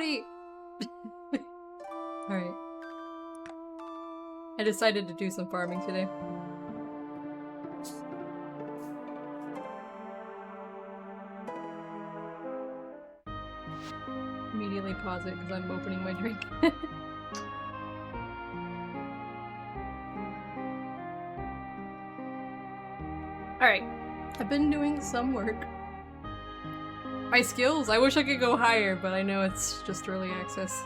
party! Alright. I decided to do some farming today. Immediately pause it because I'm opening my drink. Alright. I've been doing some work. My skills? I wish I could go higher, but I know it's just early access.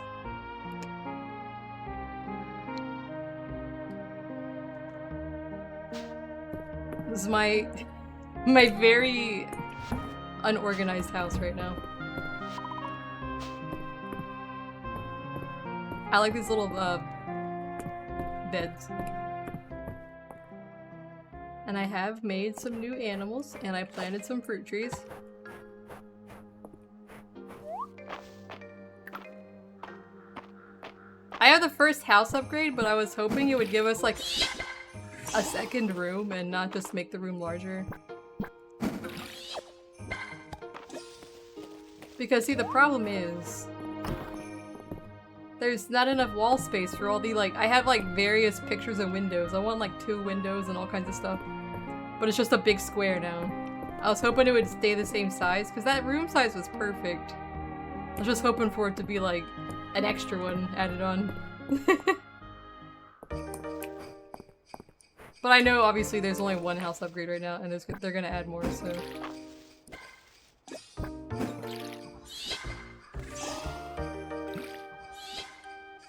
This is my very unorganized house right now. I like these little beds. And I have made some new animals, and I planted some fruit trees. I have the first house upgrade, but I was hoping it would give us like a second room and not just make the room larger. Because see, the problem is there's not enough wall space for all the like, I have like various pictures and windows. I want like 2 windows and all kinds of stuff. But it's just a big square now. I was hoping it would stay the same size, because that room size was perfect. I was just hoping for it to be like an extra one added on. But I know obviously there's only one house upgrade right now, and they're gonna add more, so...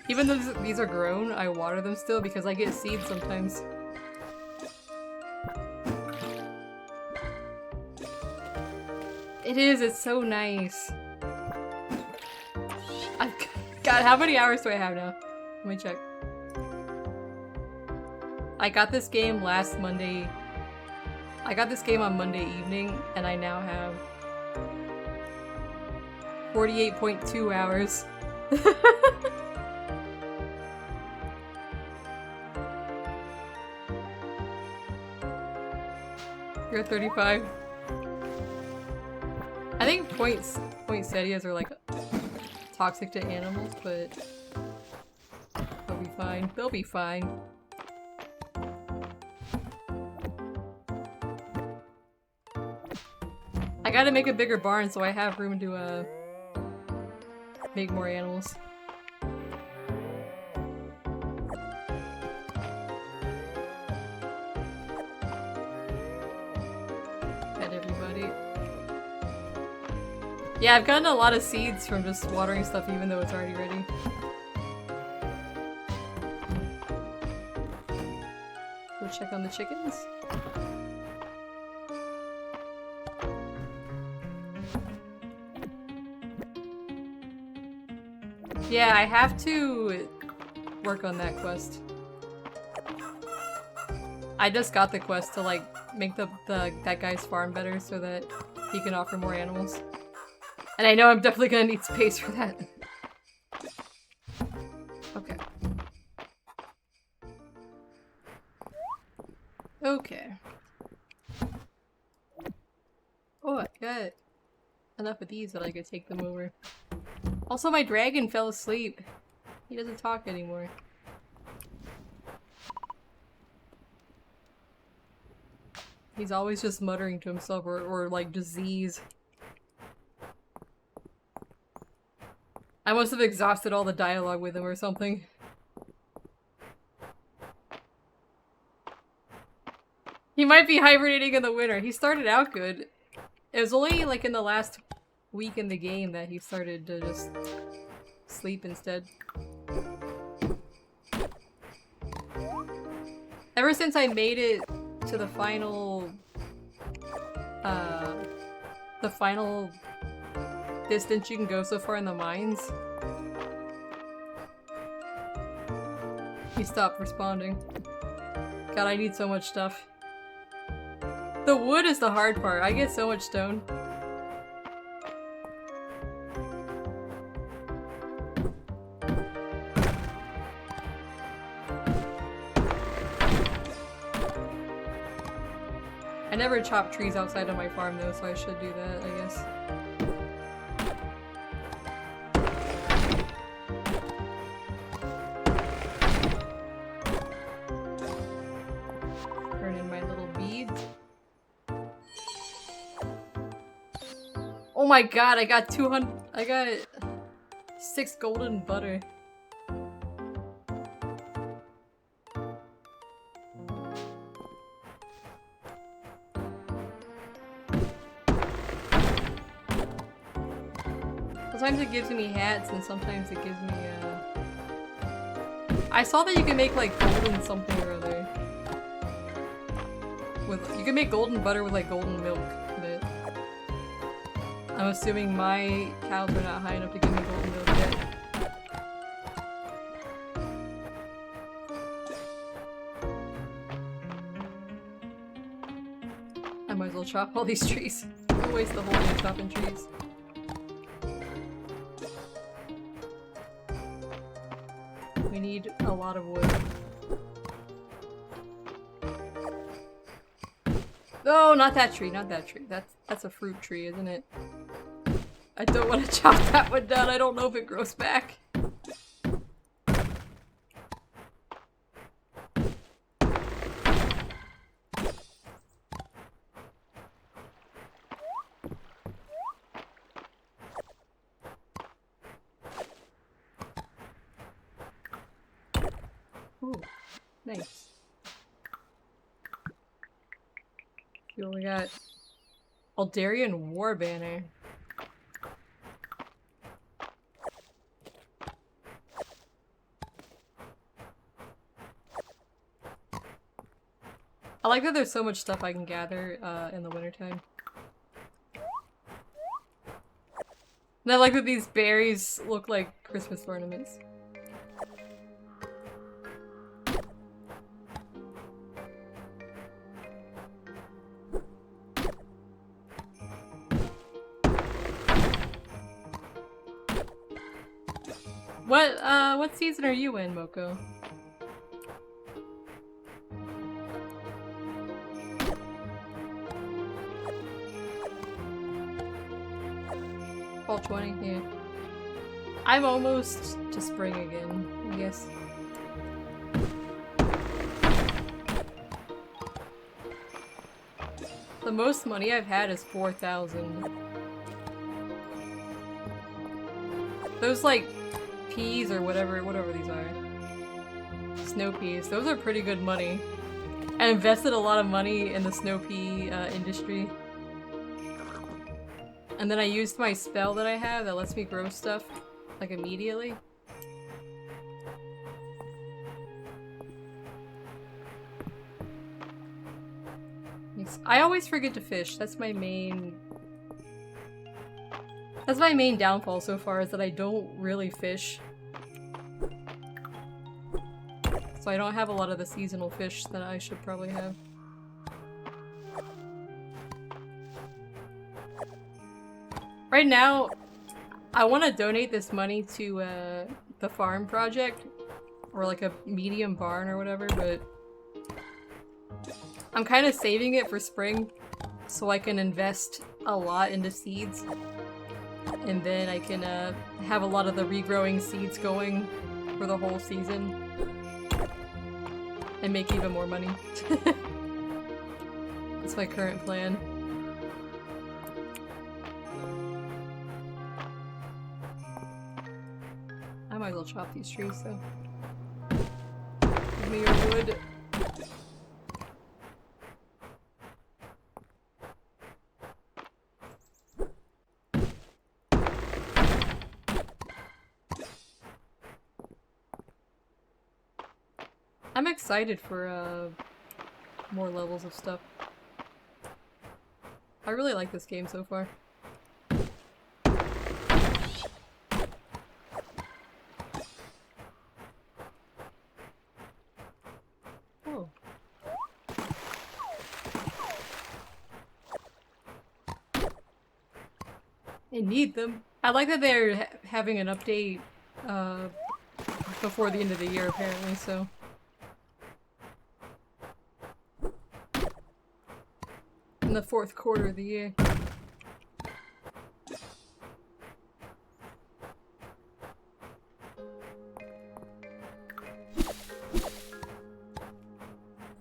Even though these are grown, I water them still because I get seeds sometimes. It is, it's so nice. God, how many hours do I have now? Let me check. I got this game last Monday. I got this game on Monday evening, and I now have 48.2 hours. You're 35. I think poinsettias are like toxic to animals, but they'll be fine. They'll be fine. I gotta make a bigger barn so I have room to make more animals. Pet everybody. Yeah, I've gotten a lot of seeds from just watering stuff even though it's already ready. Go check on the chickens. Yeah, I have to work on that quest. I just got the quest to like make that guy's farm better so that he can offer more animals. And I know I'm definitely gonna need space for that. Okay. Okay. Oh, I got enough of these that I could take them over. Also, my dragon fell asleep. He doesn't talk anymore. He's always just muttering to himself or like disease. I must have exhausted all the dialogue with him or something. He might be hibernating in the winter. He started out good. It was only like in the last week in the game that he started to just sleep instead. Ever since I made it to the final distance you can go so far in the mines, he stopped responding. God, I need so much stuff. The wood is the hard part. I get so much stone. I never chop trees outside of my farm though, so I should do that, I guess. turn in my little beads. Oh my god, I got 6 golden butter. Sometimes it gives me hats and sometimes it gives me, I saw that you can make like golden something or other. You can make golden butter with like golden milk, but I'm assuming my cows are not high enough to give me golden milk yet. I might as well chop all these trees. I'll waste the whole day chopping trees. We need a lot of wood. No, not that tree, not that tree. That's a fruit tree, isn't it? I don't want to chop that one down. I don't know if it grows back. Ooh, nice. We got Aldarian War Banner. I like that there's so much stuff I can gather in the wintertime. And I like that these berries look like Christmas ornaments. What season are you in, Moko? Fall 20, yeah. I'm almost to spring again, I guess. The most money I've had is 4,000. Those like peas or whatever these are. Snow peas. Those are pretty good money. I invested a lot of money in the snow pea industry. And then I used my spell that I have that lets me grow stuff like immediately. I always forget to fish. That's my main downfall so far, is that I don't really fish. So I don't have a lot of the seasonal fish that I should probably have. Right now, I want to donate this money to the farm project, or like a medium barn or whatever, but I'm kind of saving it for spring so I can invest a lot into seeds. And then I can have a lot of the regrowing seeds going for the whole season. And make even more money. That's my current plan. I might as well chop these trees, though. Give me your wood. I'm excited for more levels of stuff. I really like this game so far. Oh. I need them. I like that they're having an update before the end of the year, apparently, so. In the 4th quarter of the year.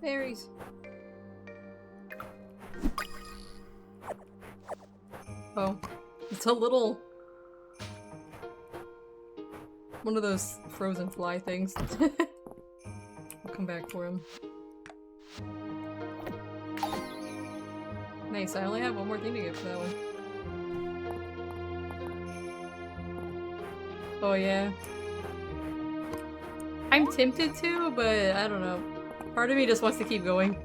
Berries. Oh, it's a little... one of those frozen fly things. I'll come back for him. Nice, I only have one more thing to get for that one. Oh yeah. I'm tempted to, but I don't know. Part of me just wants to keep going.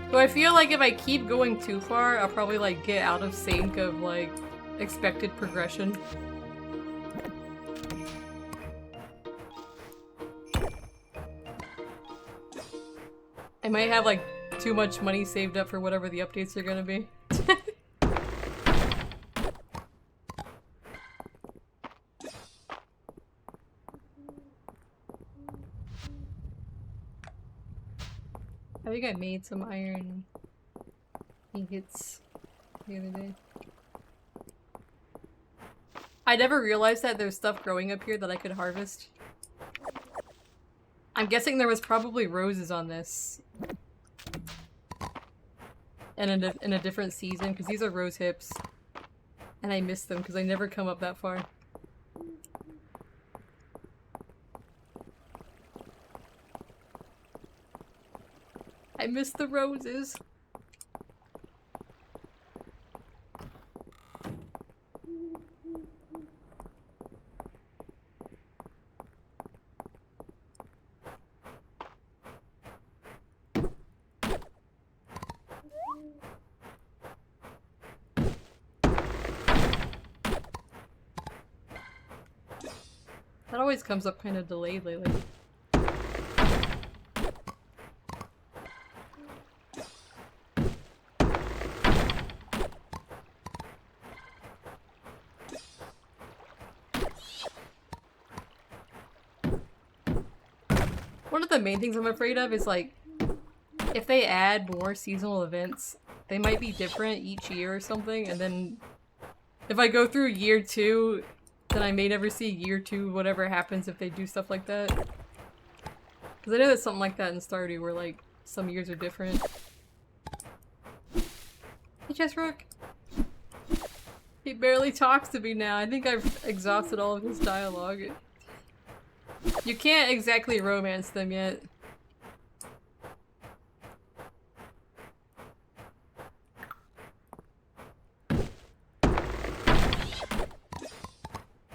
So I feel like if I keep going too far, I'll probably like get out of sync of like expected progression. I might have like too much money saved up for whatever the updates are gonna be. I think I made some iron ingots the other day. I never realized that there's stuff growing up here that I could harvest. I'm guessing there was probably roses on this. And in a different season, because these are rose hips. And I missed them because I never come up that far. I miss the roses. That always comes up kind of delayed lately. One of the main things I'm afraid of is like, if they add more seasonal events, they might be different each year or something, and then if I go through year 2, then I may never see year 2 whatever happens if they do stuff like that. Because I know there's something like that in Stardew where like, some years are different. Hey Chessrook! He barely talks to me now. I think I've exhausted all of his dialogue. You can't exactly romance them yet.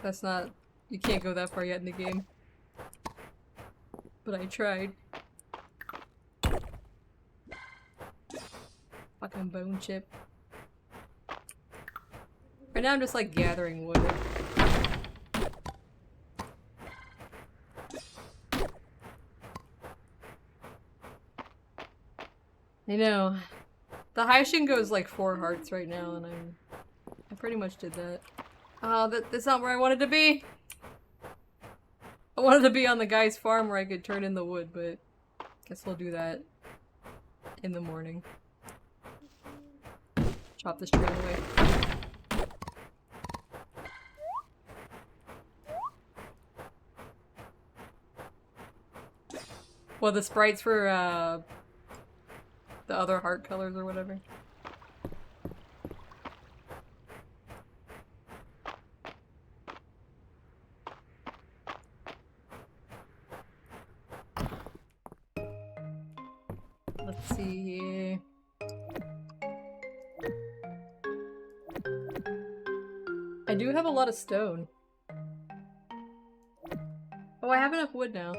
That's not... you can't go that far yet in the game. But I tried. Fucking bone chip. Right now I'm just like gathering wood. I know. The Haishin goes like 4 hearts right now and I pretty much did that. Oh, that's not where I wanted to be! I wanted to be on the guy's farm where I could turn in the wood, but guess we'll do that in the morning. Chop this tree away. Well, the sprites for the other heart colors or whatever. Let's see here. I do have a lot of stone. Oh, I have enough wood now.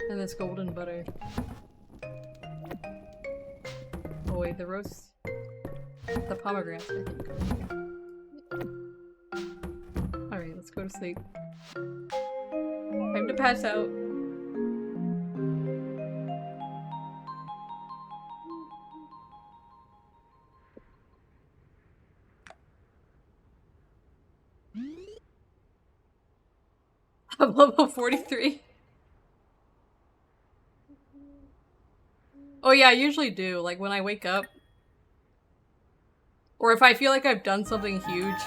And this golden butter. Oh wait, the rose... the pomegranates, I think. Alright, let's go to sleep. Time to pass out. I'm level 43. Oh yeah, I usually do. Like when I wake up. Or if I feel like I've done something huge.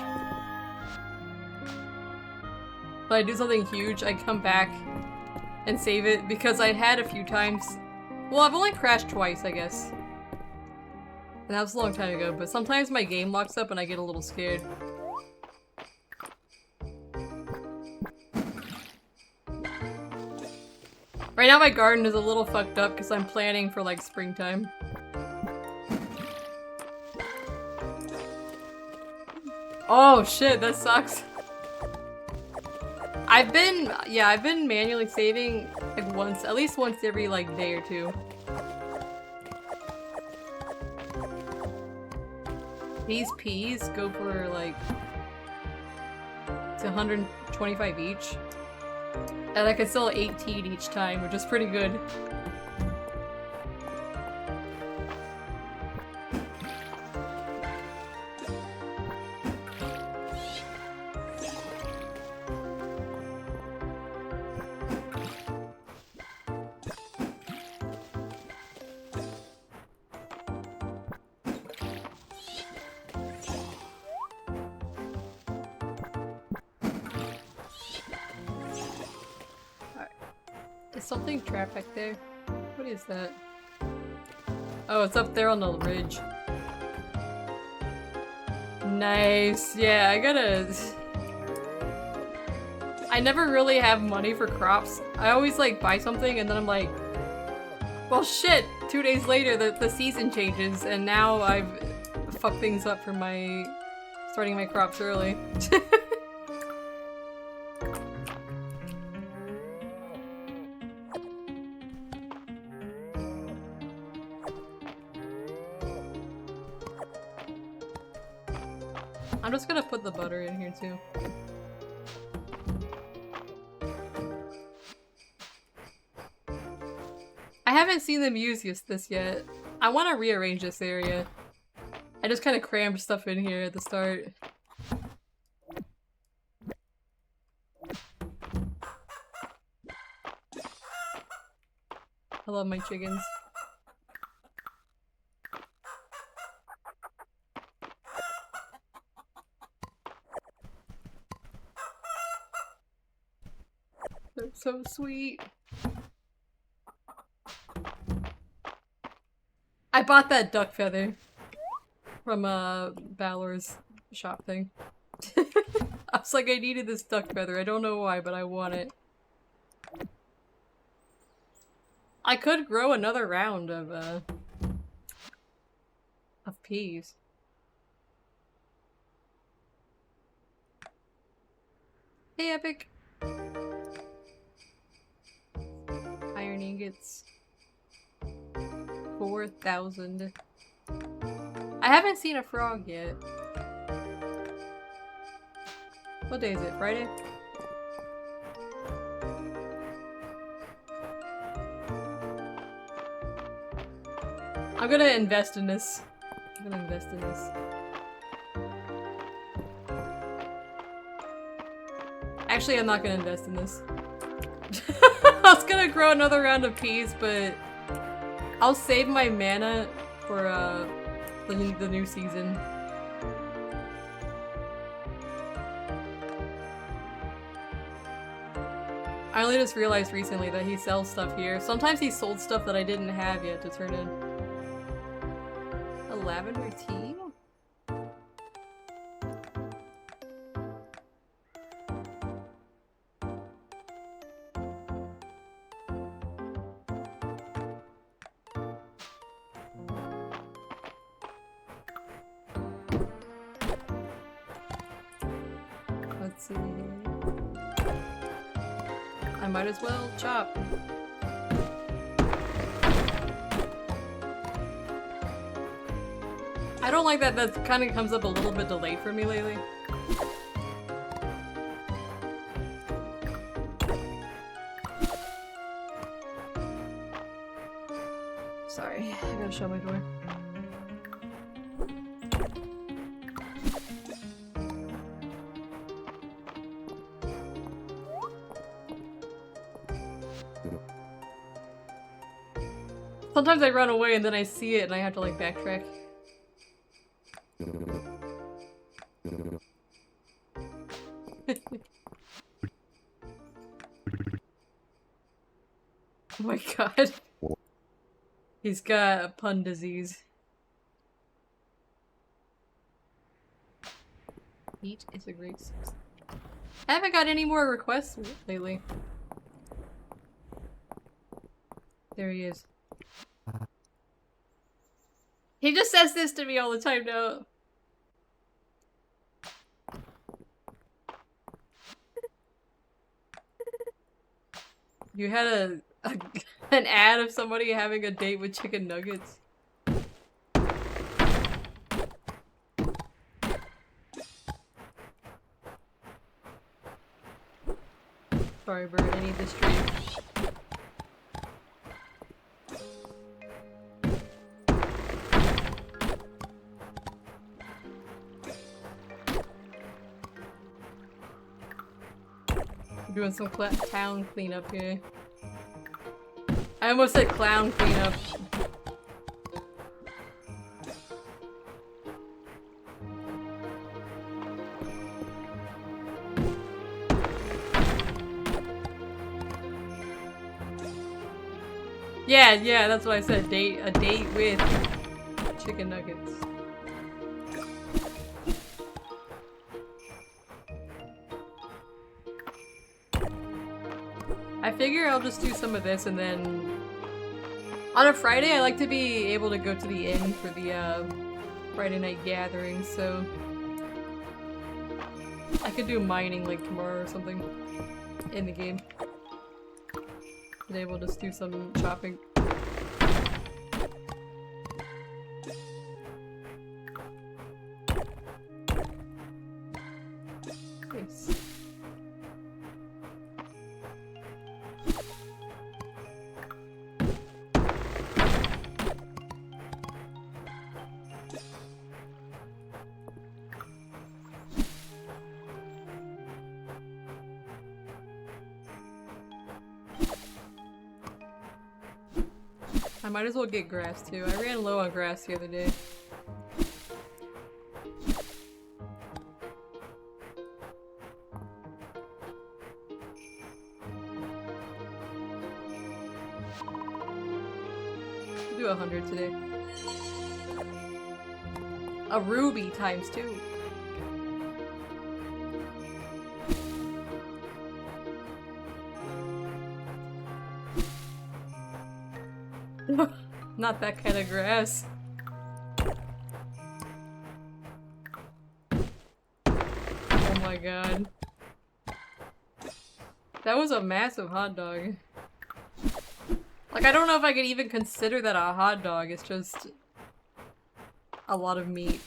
When I do something huge, I come back and save it because I had a few times. Well, I've only crashed twice, I guess. And that was a long time ago, but sometimes my game locks up and I get a little scared. Right now my garden is a little fucked up because I'm planning for like springtime. Oh shit, that sucks. I've been manually saving like once, at least once every like day or two. These peas go for like, it's 125 each. And I can sell 18 each time, which is pretty good. Something trapped back there. What is that? Oh, it's up there on the ridge. Nice. Yeah, I gotta... I never really have money for crops. I always like buy something and then I'm like, well shit, 2 days later the season changes and now I've fucked things up for my... starting my crops early. I'm just gonna put the butter in here too. I haven't seen them use this yet. I want to rearrange this area. I just kind of crammed stuff in here at the start. I love my chickens. They're so sweet. I bought that duck feather from Balor's shop thing. I was like, I needed this duck feather. I don't know why, but I want it. I could grow another round of peas. Hey, Epic. Iron ingots. 4,000. I haven't seen a frog yet. What day is it? Friday? I'm gonna invest in this. I'm gonna invest in this. Actually, I'm not gonna invest in this. I was gonna grow another round of peas, but I'll save my mana for the new season. I only just realized recently that he sells stuff here. Sometimes he sold stuff that I didn't have yet to turn in. A lavender tea? Let's see. I might as well chop. I don't like that kind of comes up a little bit delayed for me lately. Sorry, I gotta shut my door. Sometimes I run away and then I see it and I have to like backtrack. Oh my god. He's got a pun disease. Eat is a great source. I haven't got any more requests lately. There he is. He just says this to me all the time now. You had an ad of somebody having a date with chicken nuggets. Sorry, Bird, I need this stream. Doing some town cleanup here. I almost said clown cleanup. Yeah, that's what I said. A date with chicken nuggets. I figure I'll just do some of this and then on a Friday I like to be able to go to the inn for the Friday night gathering, so I could do mining like tomorrow or something in the game. Today we'll just do some shopping. Nice. I might as well get grass too. I ran low on grass the other day. I'll do 100 today. A ruby times 2. Not that kind of grass. Oh my god. That was a massive hot dog. Like, I don't know if I could even consider that a hot dog. It's just a lot of meat.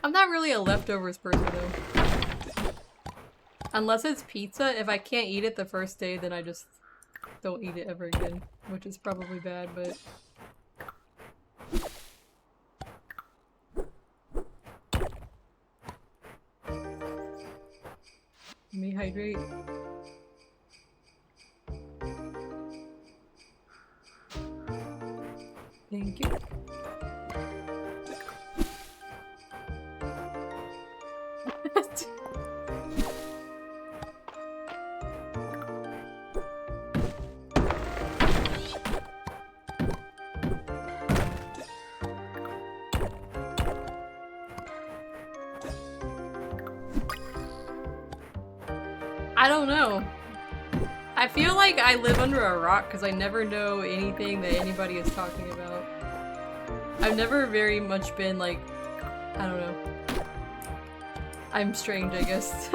I'm not really a leftovers person though. Unless it's pizza, if I can't eat it the first day, then I just don't eat it ever again. Which is probably bad, but... Let me hydrate. Thank you. I don't know. I feel like I live under a rock because I never know anything that anybody is talking about. I've never very much been like, I don't know. I'm strange, I guess.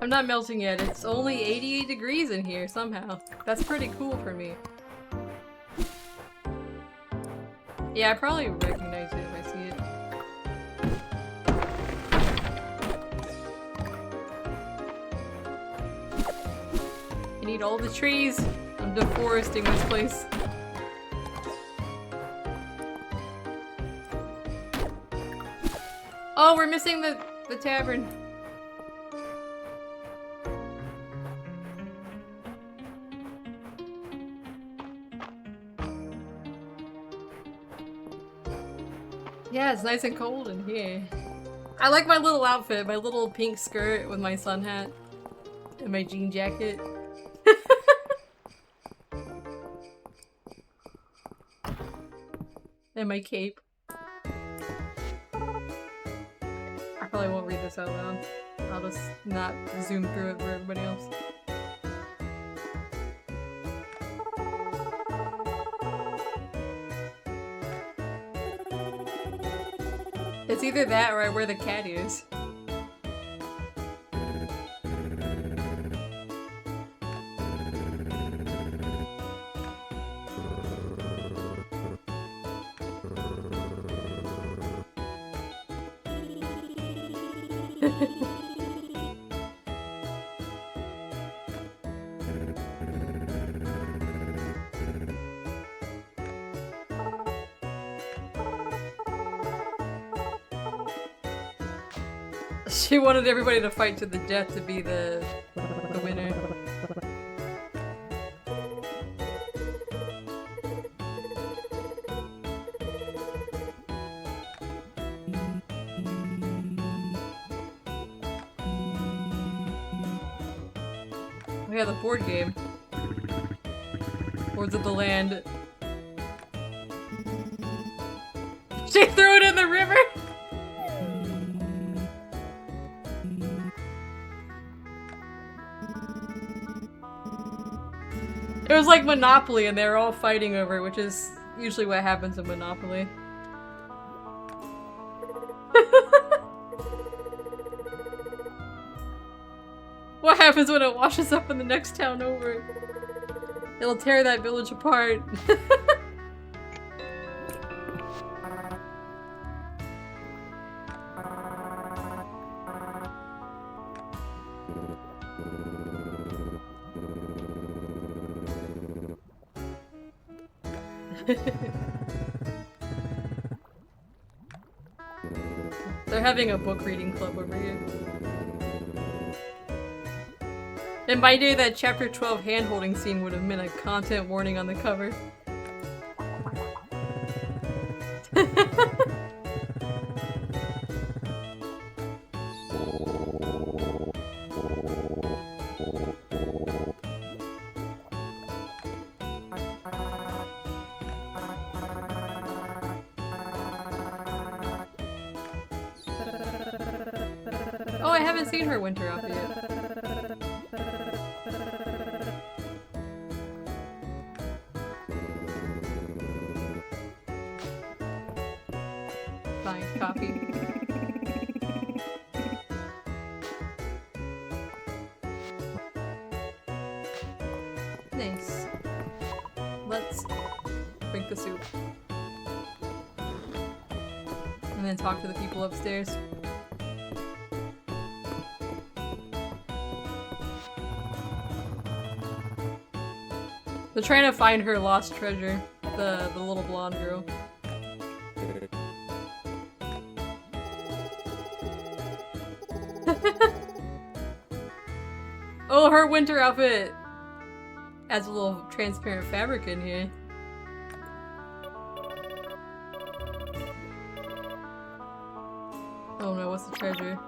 I'm not melting yet. It's only 88 degrees in here somehow. That's pretty cool for me. Yeah, I probably recognize it if I see it. I need all the trees. I'm deforesting this place. Oh, we're missing the tavern. Yeah, it's nice and cold in here. I like my little outfit, my little pink skirt with my sun hat and my jean jacket. And my cape. I probably won't read this out loud. I'll just not zoom through it for everybody else. It's either that or I wear the cat ears. She wanted everybody to fight to the death to be the winner. We have the board game. Lords of the Land. She threw it in the river! It was like Monopoly and they were all fighting over it, which is usually what happens in Monopoly. What happens when it washes up in the next town over? It'll tear that village apart. They're having a book reading club over here. In my day, that chapter 12 hand-holding scene would have been a content warning on the cover. Oh, I haven't seen her winter outfit yet. Fine, copy. Nice. Let's drink the soup. And then talk to the people upstairs. They're trying to find her lost treasure, the little blonde girl. Oh, her winter outfit adds a little transparent fabric in here. Oh no, what's the treasure?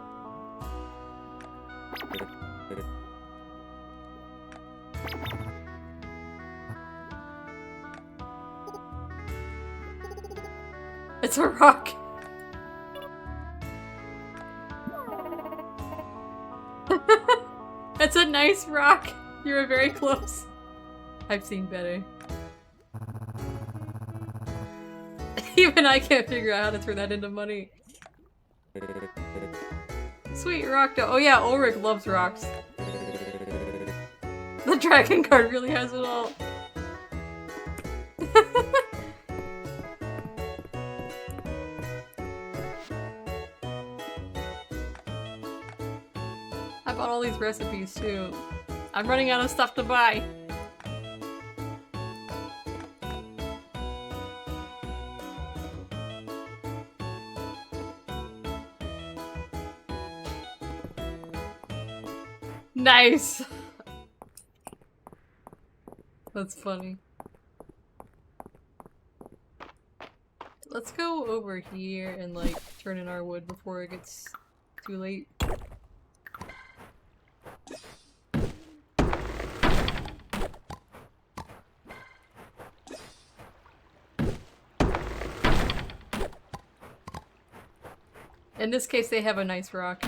It's a rock. It's a nice rock. You were very close. I've seen better. Even I can't figure out how to turn that into money. Sweet rock dough. Oh yeah, Ulrich loves rocks. The dragon card really has it all. I bought all these recipes too. I'm running out of stuff to buy. Nice! That's funny. Let's go over here and like turn in our wood before it gets too late. In this case, they have a nice rock.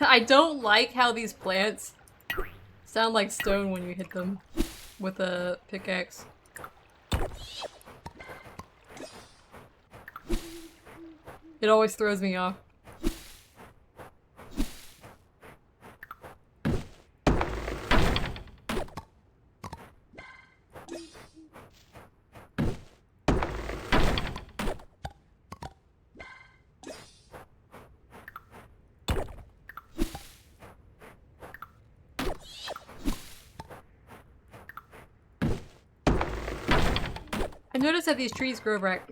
I don't like how these plants sound like stone when you hit them with a pickaxe. It always throws me off. I noticed that these trees grow back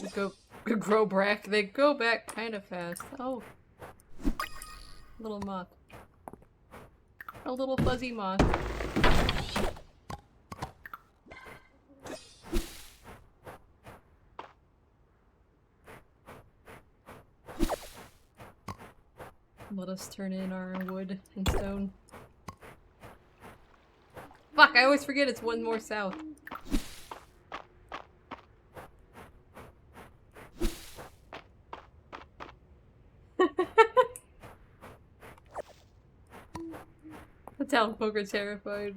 kind of fast. Oh. Little moth. A little fuzzy moth. Let us turn in our wood and stone. Fuck, I always forget it's one more south. The townfolk are terrified.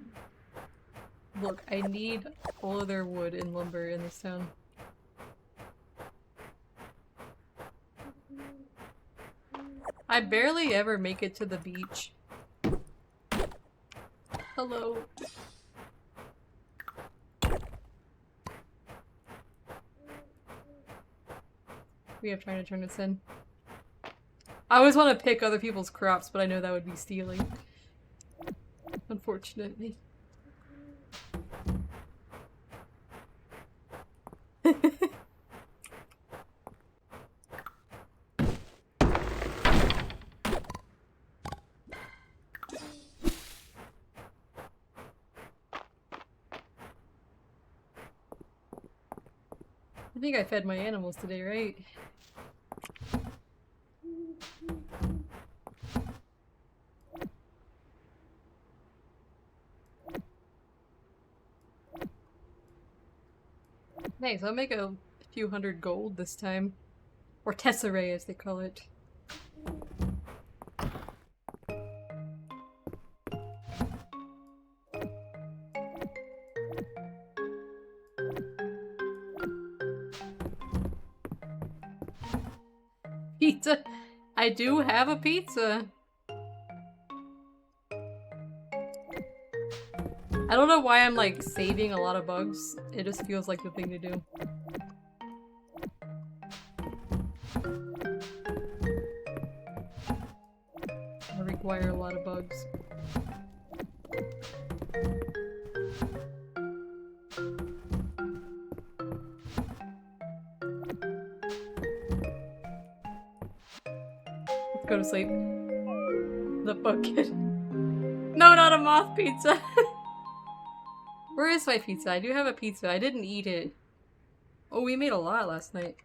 Look, I need all of their wood and lumber in this town. I barely ever make it to the beach. Hello. We have trying to turn this in. I always want to pick other people's crops, but I know that would be stealing. Unfortunately. I think I fed my animals today, right? Nice, I'll make a few hundred gold this time. Or tesserae as they call it. Pizza! I do have a pizza! I don't know why I'm like saving a lot of bugs. It just feels like the thing to do. I require a lot of bugs. Let's go to sleep. The bucket. No, not a moth pizza! Where is my pizza? I do have a pizza. I didn't eat it. Oh, we made a lot last night.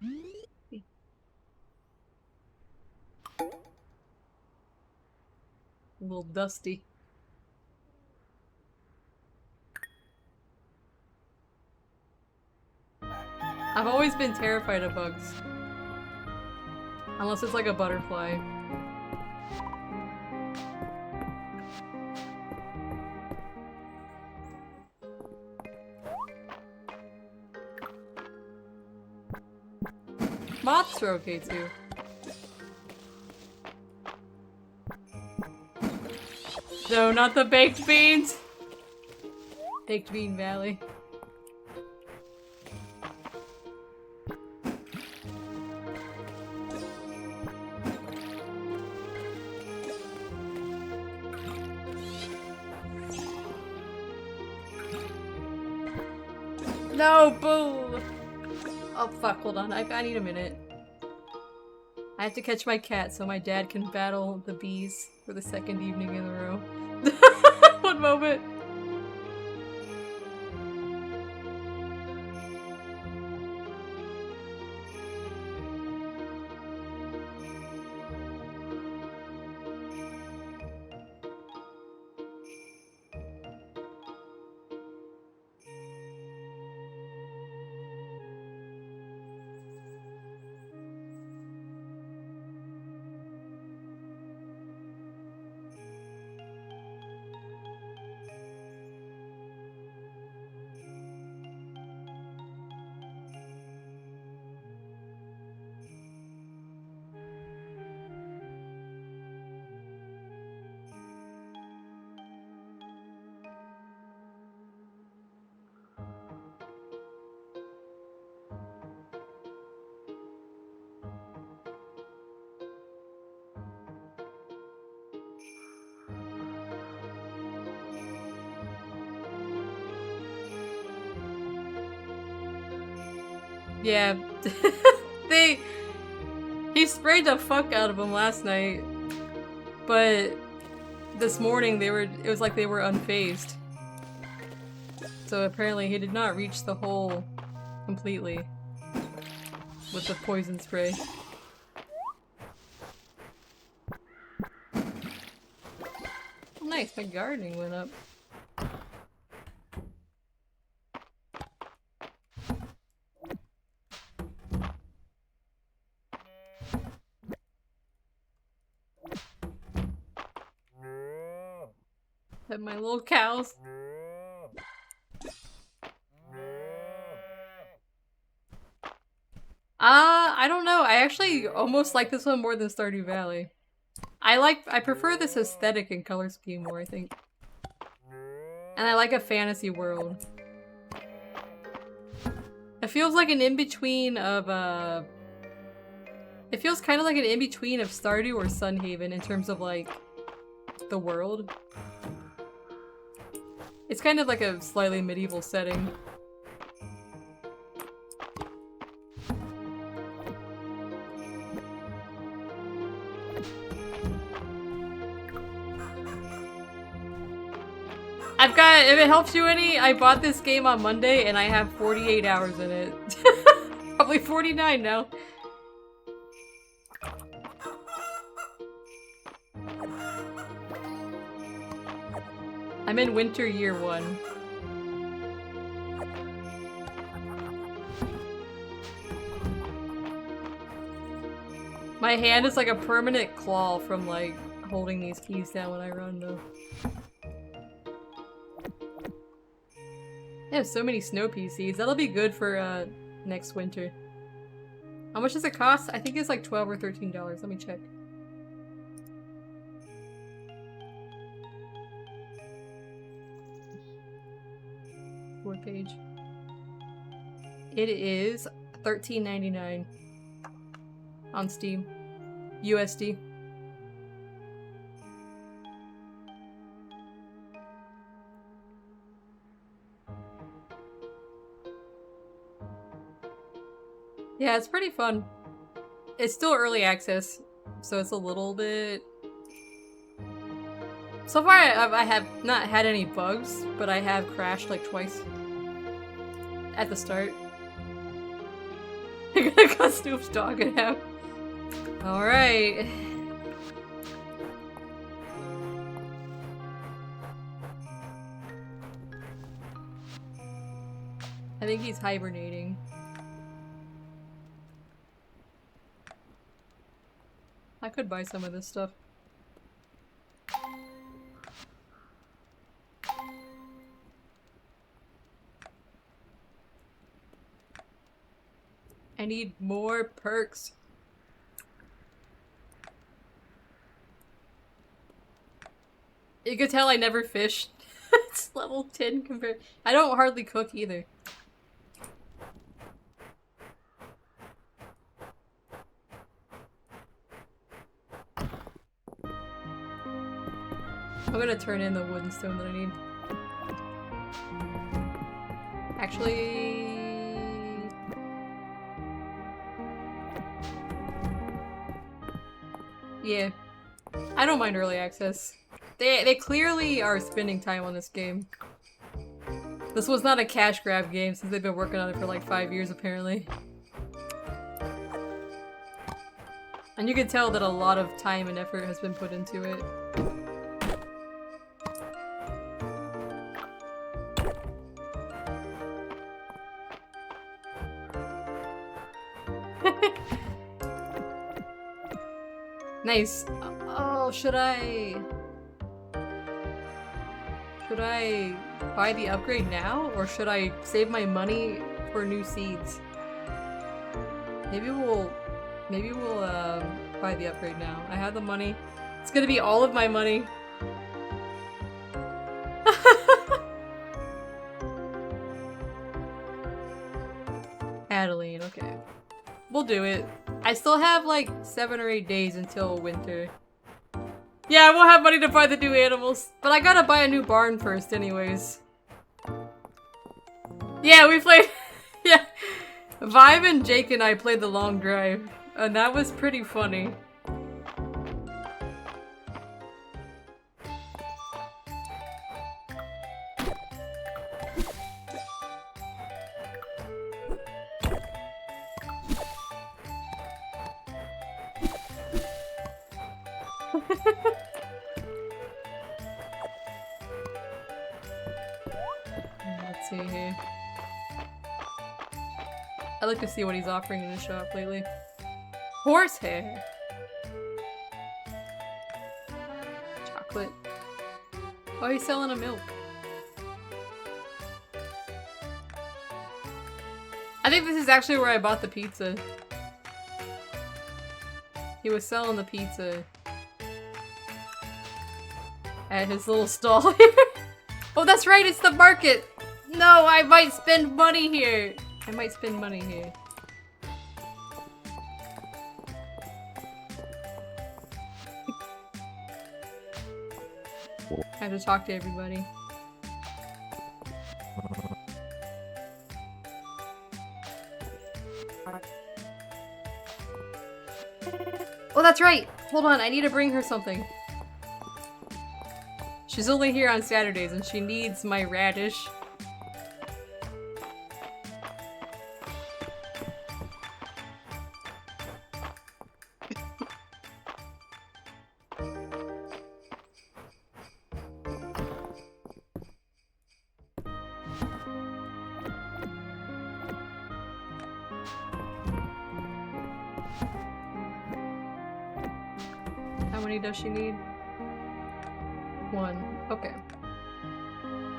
A little dusty. I've always been terrified of bugs. Unless it's like a butterfly. Moths are okay too. No, not the baked beans! Baked Bean Valley. No, boo! Oh fuck, hold on, I need a minute. I have to catch my cat so my dad can battle the bees for the second evening in a row. One moment. Yeah. He sprayed the fuck out of them last night. But this morning it was like they were unfazed. So apparently he did not reach the hole completely with the poison spray. Nice, my gardening went up. Have my little cows. I don't know. I actually almost like this one more than Stardew Valley. I prefer this aesthetic and color scheme more, I think. And I like a fantasy world. It feels like an in-between of, it feels kind of like an in-between of Stardew or Sunhaven in terms of, like, the world. It's kind of like a slightly medieval setting. If it helps you any, I bought this game on Monday and I have 48 hours in it. Probably 49 now. I'm in winter year 1. My hand is like a permanent claw from like holding these keys down when I run though. I have so many snow pea seeds. That'll be good for next winter. How much does it cost? I think it's like $12 or $13. Let me check. What page? It is $13.99 on Steam. USD. Yeah, it's pretty fun. It's still early access, so it's a little bit... So far, I have not had any bugs, but I have crashed like twice. At the start. I'm gonna cut Snoop's dog in half. Alright. I think he's hibernating. I could buy some of this stuff. I need more perks. You could tell I never fished. It's level 10 compared. I don't hardly cook either. I'm gonna turn in the wood and stone that I need. Actually... yeah. I don't mind early access. They clearly are spending time on this game. This was not a cash grab game since they've been working on it for like 5 years apparently. And you can tell that a lot of time and effort has been put into it. Nice. Oh, should I buy the upgrade now, or should I save my money for new seeds? Maybe we'll buy the upgrade now. I have the money. It's gonna be all of my money. Adeline, okay. We'll do it. I still have like 7 or 8 days until winter. Yeah, I won't have money to buy the new animals, but I gotta buy a new barn first anyways. Yeah, we played- yeah. Vibe and Jake and I played the long drive, and that was pretty funny. Let's see here. I'd like to see what he's offering in his shop lately. Horsehair! Chocolate. Oh, he's selling a milk. I think this is actually where I bought the pizza. He was selling the pizza at his little stall here. Oh, that's right, it's the market! No, I might spend money here! I might spend money here. I have to talk to everybody. Oh, that's right! Hold on, I need to bring her something. She's only here on Saturdays and she needs my radish. How many does she need? 1. Okay.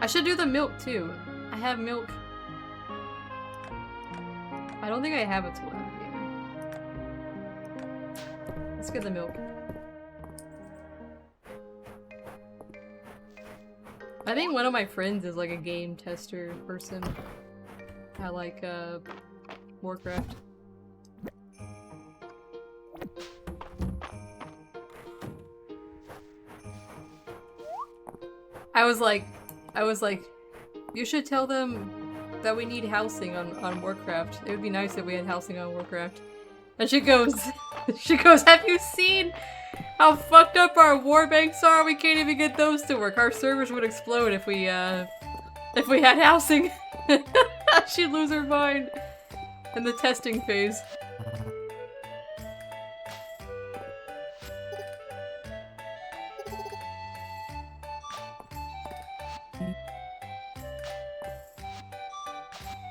I should do the milk too. I have milk. I don't think I have it till out here. Let's get the milk. I think one of my friends is like a game tester person. I like Warcraft. I was like, you should tell them that we need housing on Warcraft. It would be nice if we had housing on Warcraft. And she goes, have you seen how fucked up our war banks are? We can't even get those to work. Our servers would explode if we had housing. She'd lose her mind in the testing phase.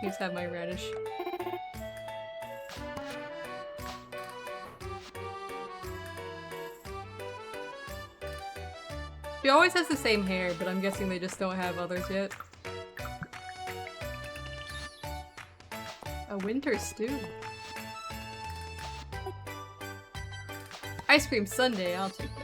Please have my radish. She always has the same hair, but I'm guessing they just don't have others yet. A winter stew. Ice cream sundae, I'll take that.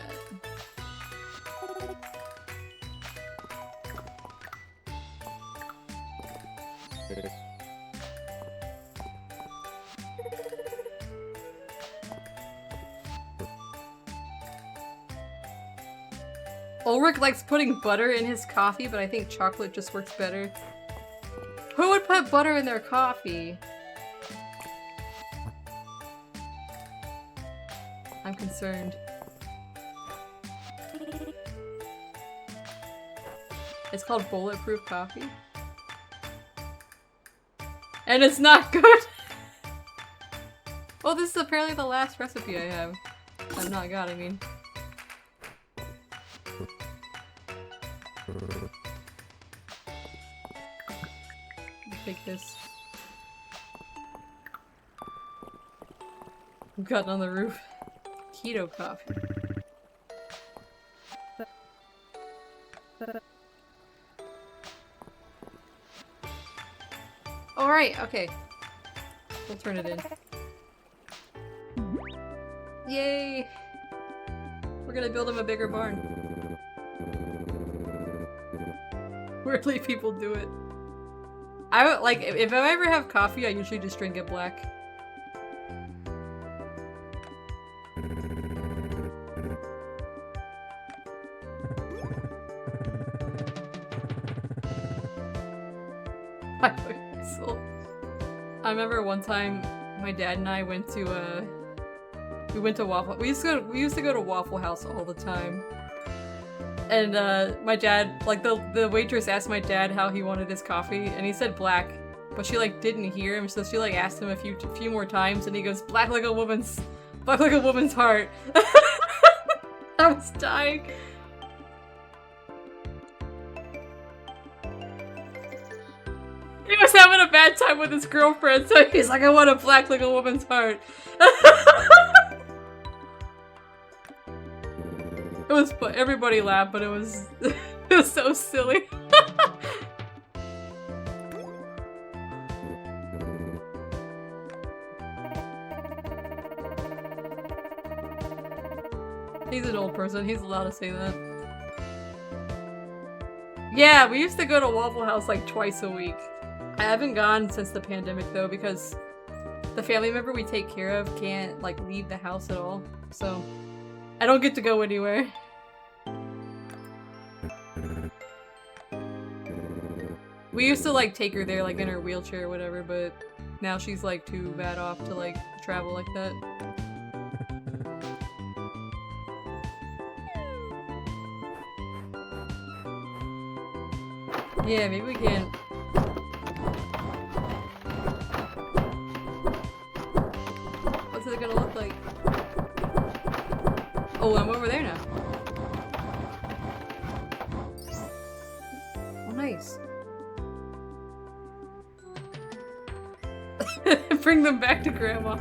Ulrich likes putting butter in his coffee, but I think chocolate just works better. Who would put butter in their coffee? I'm concerned. It's called bulletproof coffee. And it's not good! Well, this is apparently the last recipe I have. I've not got, I mean. Take this. I've gotten on the roof. Keto coffee. Alright, okay. We'll turn it in. Yay! We're gonna build him a bigger barn. Weirdly, people do it. I would, like, if I ever have coffee, I usually just drink it black. I remember one time my dad and I went to Waffle. We used to go to Waffle House all the time. And my dad, like the waitress asked my dad how he wanted his coffee, and he said black, but she like didn't hear him, so she like asked him a few more times, and he goes black like a woman's heart. I was dying. He was having a bad time with his girlfriend, so he's like, I want a black like a woman's heart. It was fun. Everybody laughed, but it was so silly. He's an old person. He's allowed to say that. Yeah, we used to go to Waffle House like twice a week. I haven't gone since the pandemic though, because the family member we take care of can't like leave the house at all, so I don't get to go anywhere. We used to like take her there like in her wheelchair or whatever, but now she's like too bad off to like travel like that. Yeah, maybe we can. What's it gonna look like? Oh, I'm over there now. Oh, nice. Bring them back to Grandma.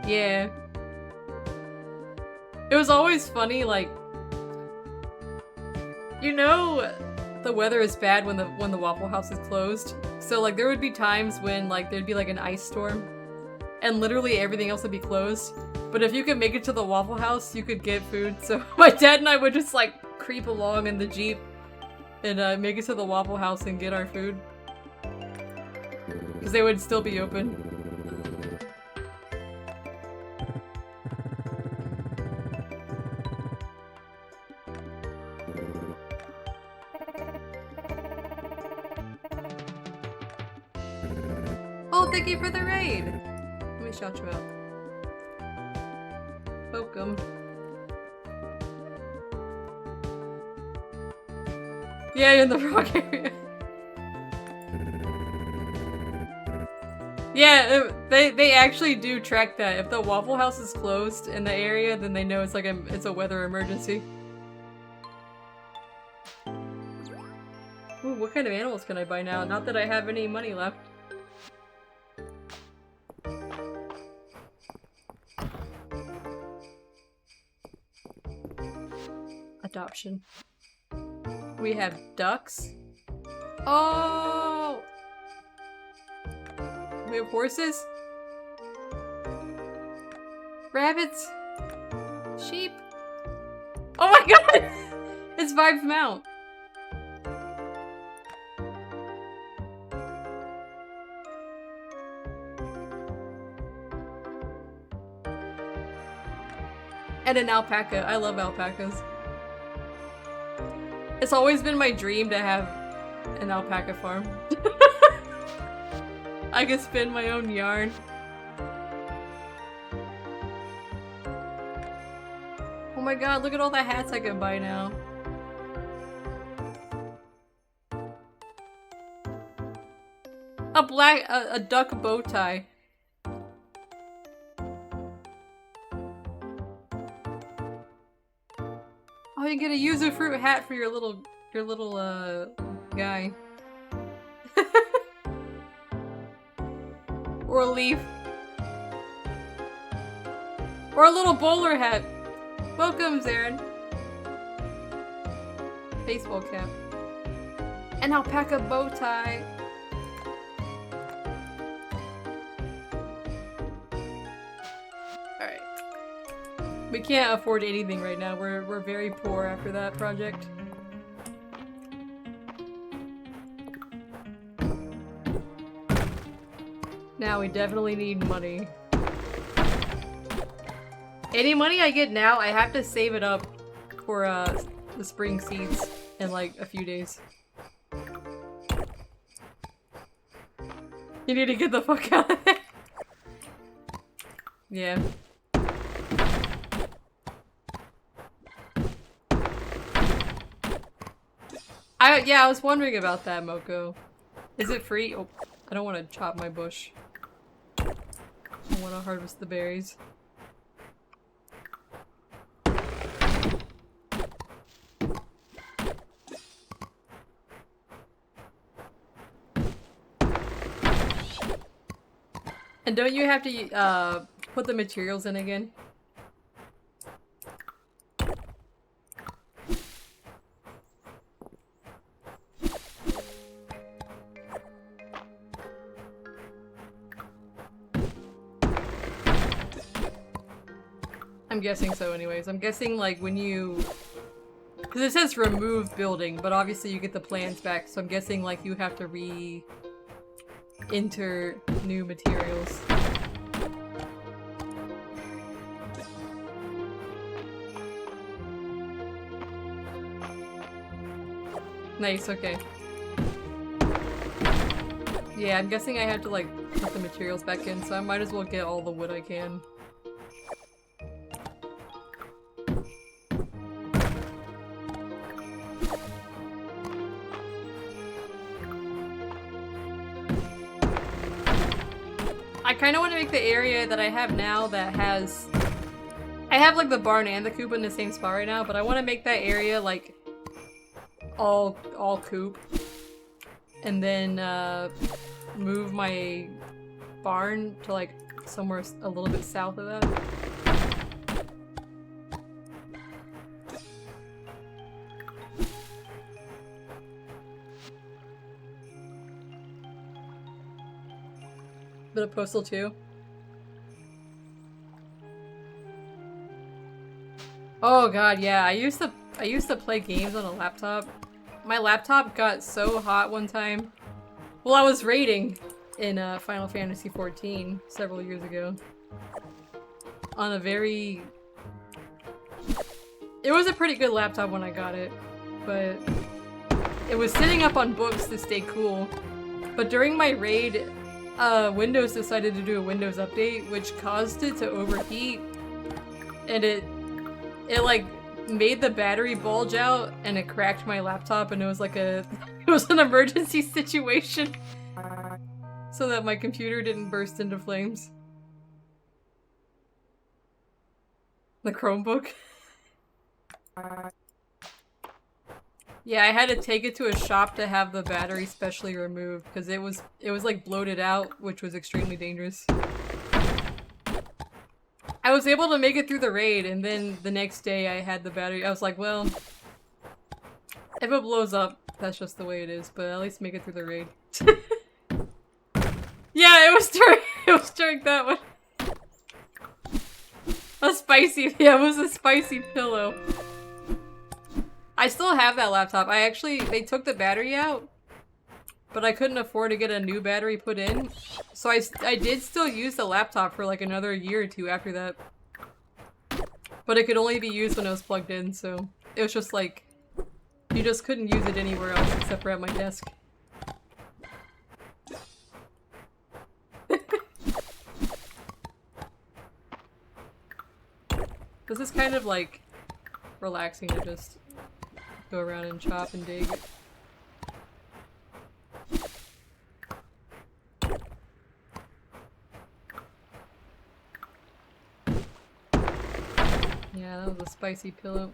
Yeah. It was always funny, like, you know, the weather is bad when the Waffle House is closed. So like there would be times when like there'd be like an ice storm and literally everything else would be closed. But if you could make it to the Waffle House, you could get food. So my dad and I would just like creep along in the Jeep and make it to the Waffle House and get our food. Because they would still be open. Oh, thank you for the raid! Let me shout you out. Welcome. Yeah, you're in the wrong area. Yeah, they actually do track that. If the Waffle House is closed in the area, then they know it's like it's a weather emergency. Ooh, what kind of animals can I buy now? Not that I have any money left. adoption. We have ducks. Oh! We have horses. Rabbits. Sheep. Oh my god! It's Vibes Mount. And an alpaca. I love alpacas. It's always been my dream to have an alpaca farm. I could spin my own yarn. Oh my god, look at all the hats I can buy now. A duck bow tie. Oh, you get a yuzu fruit hat for your little guy. Or a leaf. Or a little bowler hat. Welcome, Zarin. Baseball cap. An alpaca bow tie. Alright. We can't afford anything right now. We're very poor after that project. Now we definitely need money. Any money I get now, I have to save it up for the spring seeds in like a few days. You need to get the fuck out of there. Yeah. I was wondering about that, Moko. Is it free? Oh, I don't want to chop my bush. I want to harvest the berries. And don't you have to put the materials in again? I'm guessing so anyways. I'm guessing like when you... Because it says remove building, but obviously you get the plans back, so I'm guessing like you have to enter new materials. Nice, okay. Yeah, I'm guessing I have to like put the materials back in, so I might as well get all the wood I can. I kind of want to make the area that I have now that has... I have like the barn and the coop in the same spot right now, but I want to make that area like all coop. And then move my barn to like somewhere a little bit south of that. Bit of Postal 2. Oh god, yeah. I used to play games on a laptop. My laptop got so hot one time. Well, I was raiding in Final Fantasy XIV several years ago. On a very... It was a pretty good laptop when I got it, but it was sitting up on books to stay cool. But during my raid, Windows decided to do a Windows update, which caused it to overheat, and it like made the battery bulge out, and it cracked my laptop, and it was like it was an emergency situation, so that my computer didn't burst into flames. The Chromebook. Yeah, I had to take it to a shop to have the battery specially removed because it was like bloated out, which was extremely dangerous. I was able to make it through the raid, and then the next day I had the battery. I was like, well, If it blows up, that's just the way it is, but at least make it through the raid. Yeah, it was during that one. A spicy, yeah, it was a spicy pillow. I still have that laptop. They took the battery out, but I couldn't afford to get a new battery put in. So I did still use the laptop for like another year or two after that. But it could only be used when it was plugged in, so it was just like, you just couldn't use it anywhere else except for at my desk. This is kind of like relaxing to just go around and chop and dig. Yeah, that was a spicy pillow.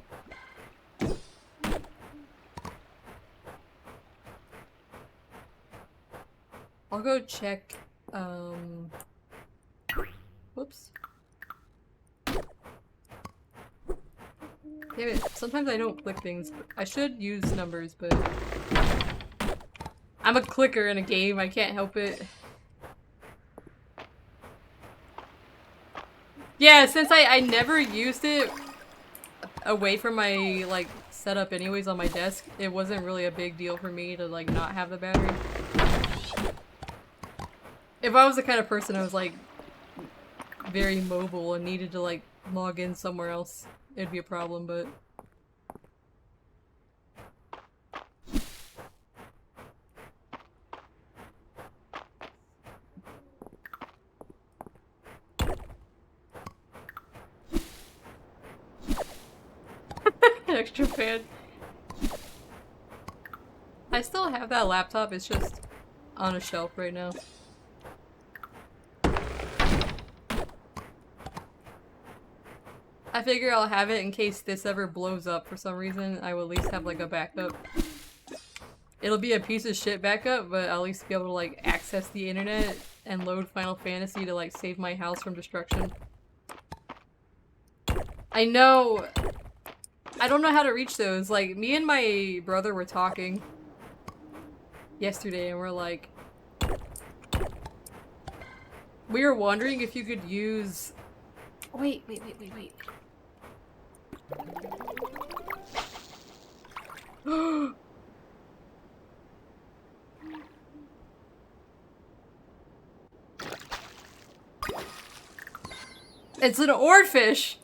I'll go check, whoops. Damn it, sometimes I don't click things. I should use numbers, but I'm a clicker in a game, I can't help it. Yeah, since I never used it away from my, like, setup anyways on my desk, it wasn't really a big deal for me to, like, not have the battery. If I was the kind of person who was, like, very mobile and needed to, like, log in somewhere else, it'd be a problem, but... Extra fan. I still have that laptop, it's just on a shelf right now. I figure I'll have it in case this ever blows up for some reason. I will at least have like a backup. It'll be a piece of shit backup, but I'll at least be able to like access the internet and load Final Fantasy to like save my house from destruction. I know. I don't know how to reach those. Like, me and my brother were talking yesterday and we're like, we were wondering if you could use... Wait. It's an oarfish!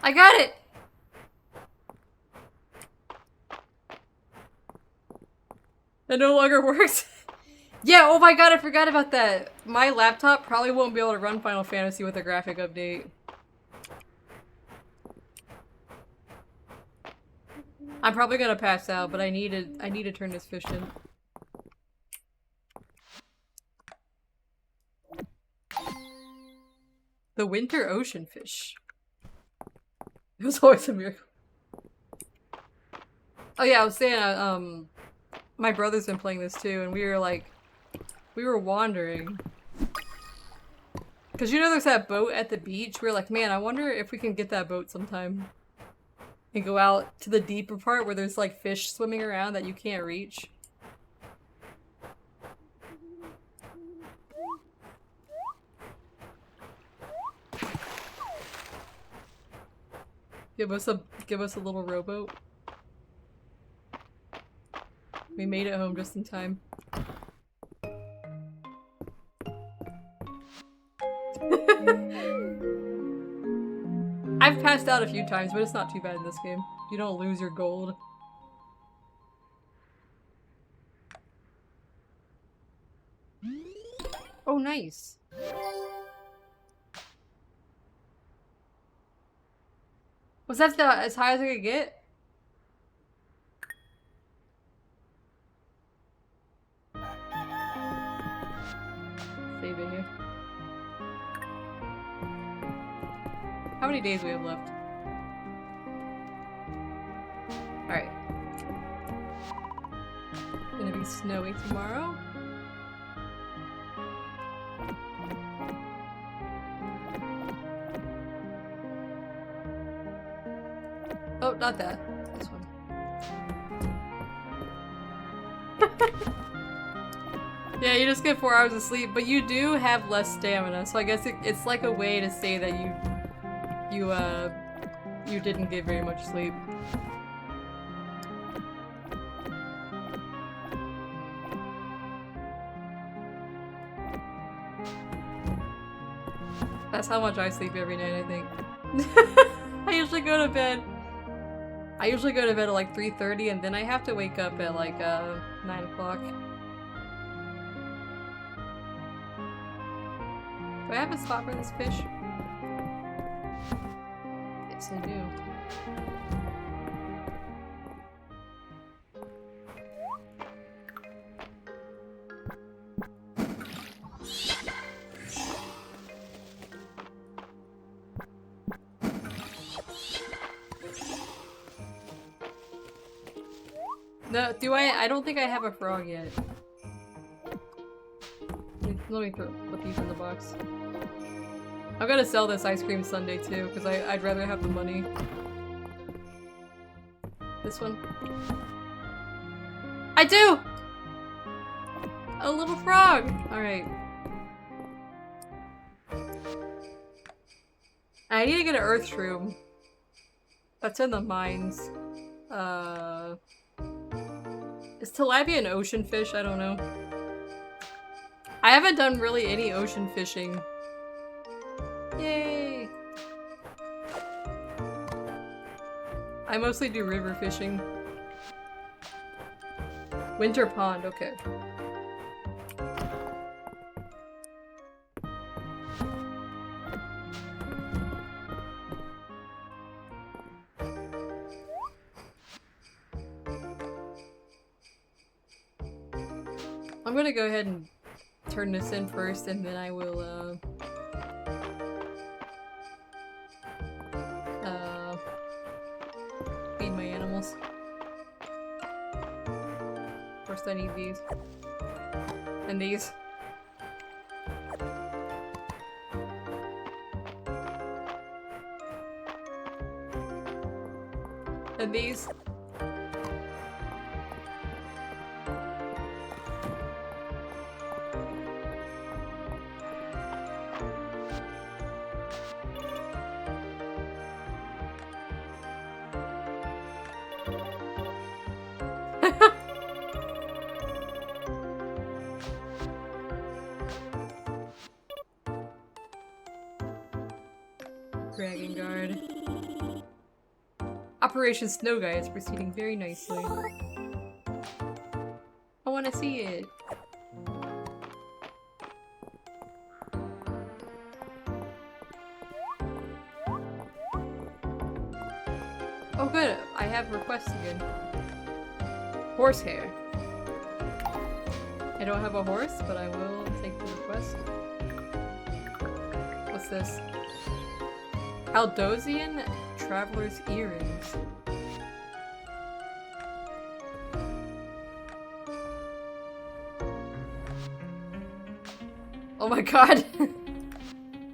I got it! It no longer works? Yeah, oh my god, I forgot about that. My laptop probably won't be able to run Final Fantasy with a graphic update. I'm probably gonna pass out, but I need to turn this fish in. The winter ocean fish. It was always a miracle. Oh yeah, I was saying, my brother's been playing this too, and we were wandering. Cause you know there's that boat at the beach? We were like, man, I wonder if we can get that boat sometime. And go out to the deeper part where there's like fish swimming around that you can't reach. Give us a little rowboat. We made it home just in time. I've passed out a few times, but it's not too bad in this game. You don't lose your gold. Oh, nice. Was that as high as I could get? Save it here. How many days we have left? Alright. Gonna be snowy tomorrow. Oh, not that. This one. Yeah, you just get 4 hours of sleep, but you do have less stamina, so I guess it's like a way to say that you didn't get very much sleep. That's how much I sleep every night, I think. I usually go to bed at like 3:30 and then I have to wake up at like 9 o'clock. Do I have a spot for this fish? Yes, I do. No, do I don't think I have a frog yet. Let me put these in the box. I'm gonna sell this ice cream sundae too, because I'd rather have the money. This one. I do! A little frog! Alright. I need to get an earth shroom. That's in the mines. Is tilapia an ocean fish? I don't know. I haven't done really any ocean fishing. Yay! I mostly do river fishing. Winter pond, okay. I'm gonna go ahead and turn this in first, and then I will, feed my animals. First I need these. And these. And these. Dragon Guard. Operation Snow Guy is proceeding very nicely. I want to see it. Oh good, I have requests again. Horsehair. I don't have a horse, but I will take the request. What's this? Aldosian Traveler's Earrings. Oh my god!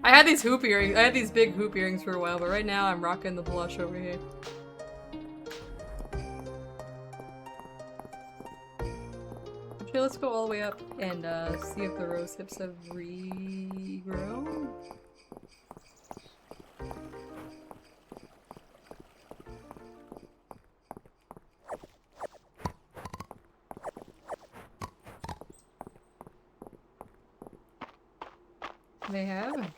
I had these hoop earrings. I had these big hoop earrings for a while, but right now I'm rocking the blush over here. Okay, let's go all the way up and see if the rose hips have regrown. They have.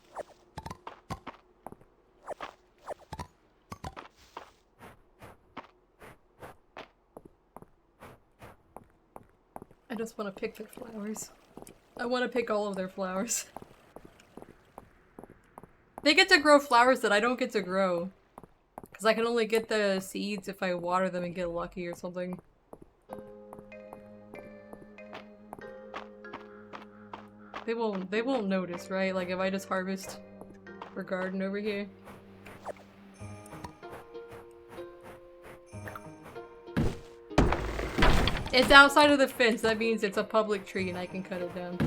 I just want to pick their flowers. I want to pick all of their flowers. They get to grow flowers that I don't get to grow. Because I can only get the seeds if I water them and get lucky or something. They won't notice, right? Like if I just harvest for garden over here. It's outside of the fence, that means it's a public tree and I can cut it down.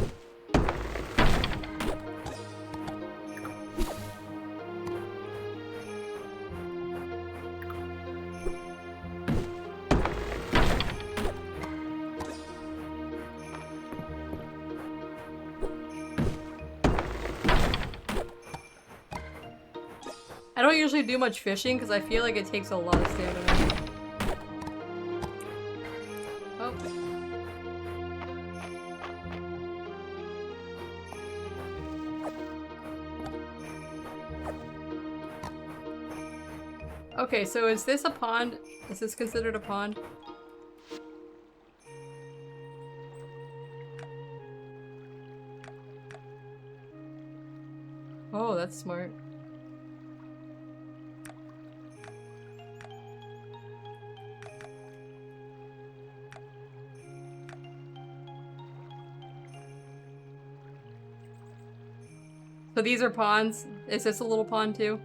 I don't usually do much fishing because I feel like it takes a lot of stamina. Oh. Okay, so is this a pond? Is this considered a pond? Oh, that's smart. So these are ponds? Is this a little pond too?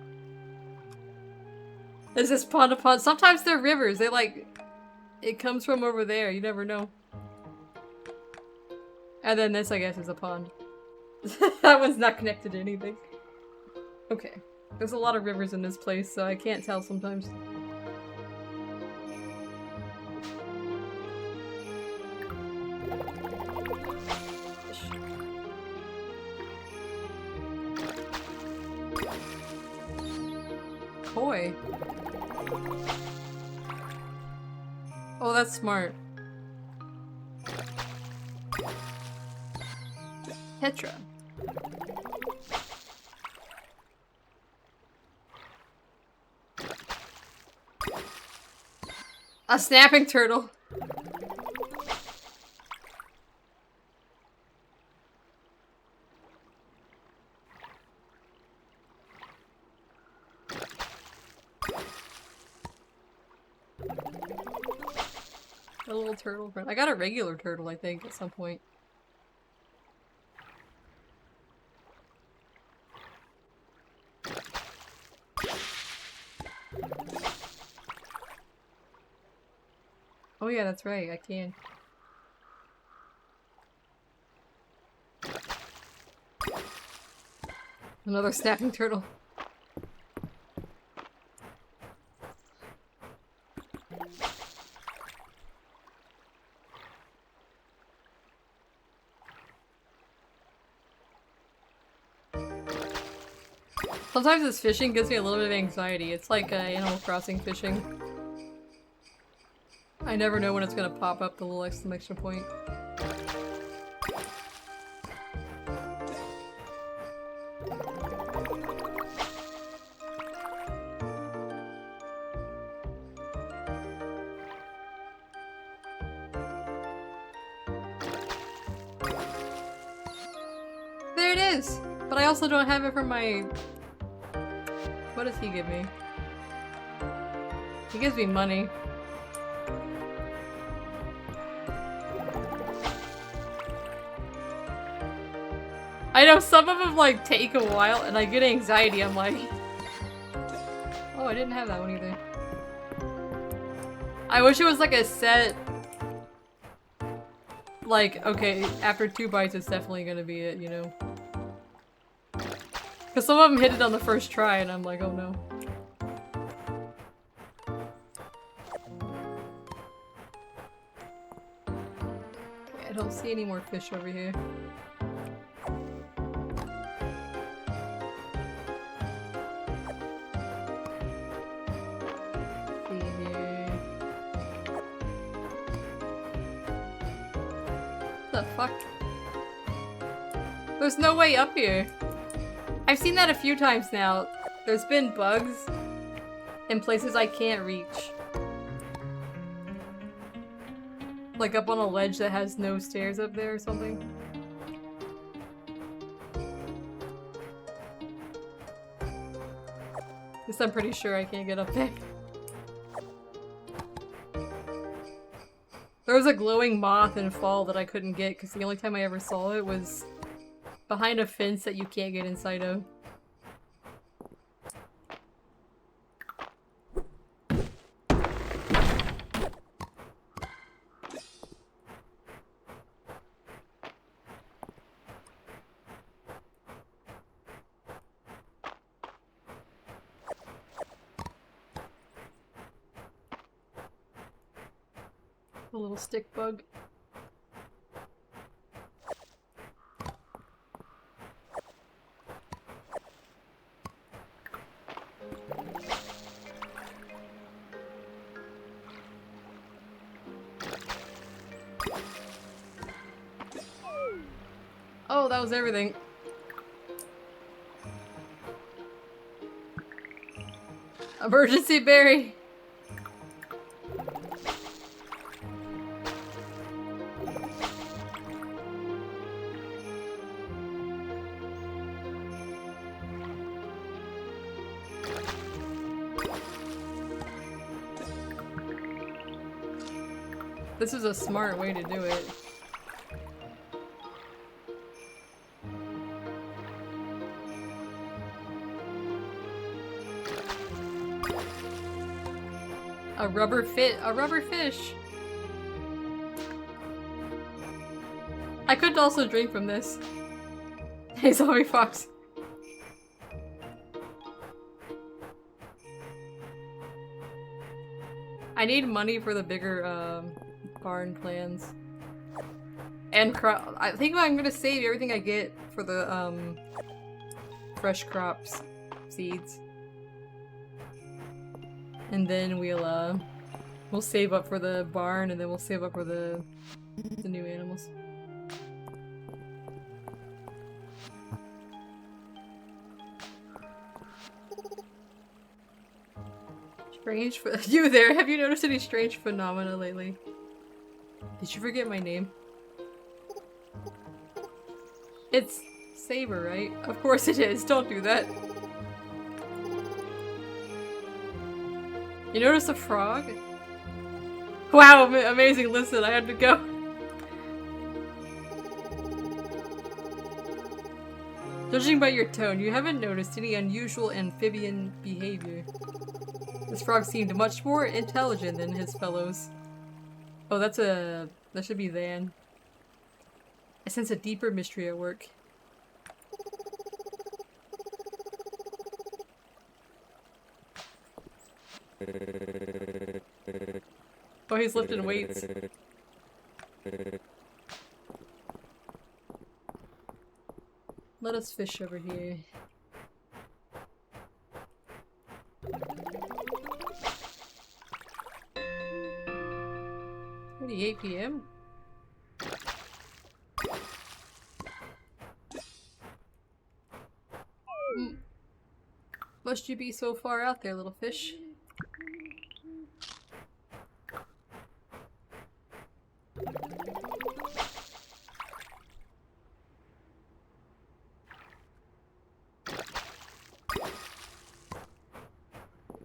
Is this pond a pond? Sometimes they're rivers. They like... It comes from over there. You never know. And then this, I guess, is a pond. That one's not connected to anything. Okay. There's a lot of rivers in this place, so I can't tell sometimes. Koi. Oh, that's smart. Petra. A snapping turtle. A little turtle friend. I got a regular turtle, I think, at some point. Oh yeah, that's right, I can. Another snapping turtle. Sometimes this fishing gives me a little bit of anxiety. It's like Animal Crossing fishing. I never know when it's gonna pop up the little exclamation point. There it is! But I also don't have it for my... What does he give me? He gives me money. I know some of them like take a while and I get anxiety. I'm like, oh, I didn't have that one either. I wish it was like a set, like, okay, after 2 bites it's definitely gonna be it, you know? Because some of them hit it on the first try and I'm like, oh no. Okay, I don't see any more fish over here. What the fuck? There's no way up here. I've seen that a few times now. There's been bugs in places I can't reach. Like up on a ledge that has no stairs up there or something. Guess I'm pretty sure I can't get up there. There was a glowing moth in fall that I couldn't get because the only time I ever saw it was behind a fence that you can't get inside of. A little stick bug. Oh, that was everything. Emergency berry! This is a smart way to do it. A rubber fish! I could also drink from this. Hey, zombie fox. I need money for the bigger, barn plans. And I think I'm gonna save everything I get for the, fresh crops seeds. And then we'll save up for the barn, and then we'll save up for the new animals. You there? Have you noticed any strange phenomena lately? Did you forget my name? It's Saber, right? Of course it is. Don't do that. You notice a frog? Wow, amazing. Listen, I had to go. Judging by your tone, you haven't noticed any unusual amphibian behavior. This frog seemed much more intelligent than his fellows. Oh, that should be Van. I sense a deeper mystery at work. Oh, he's lifting weights. Let us fish over here. 8 PM? Must you be so far out there, little fish?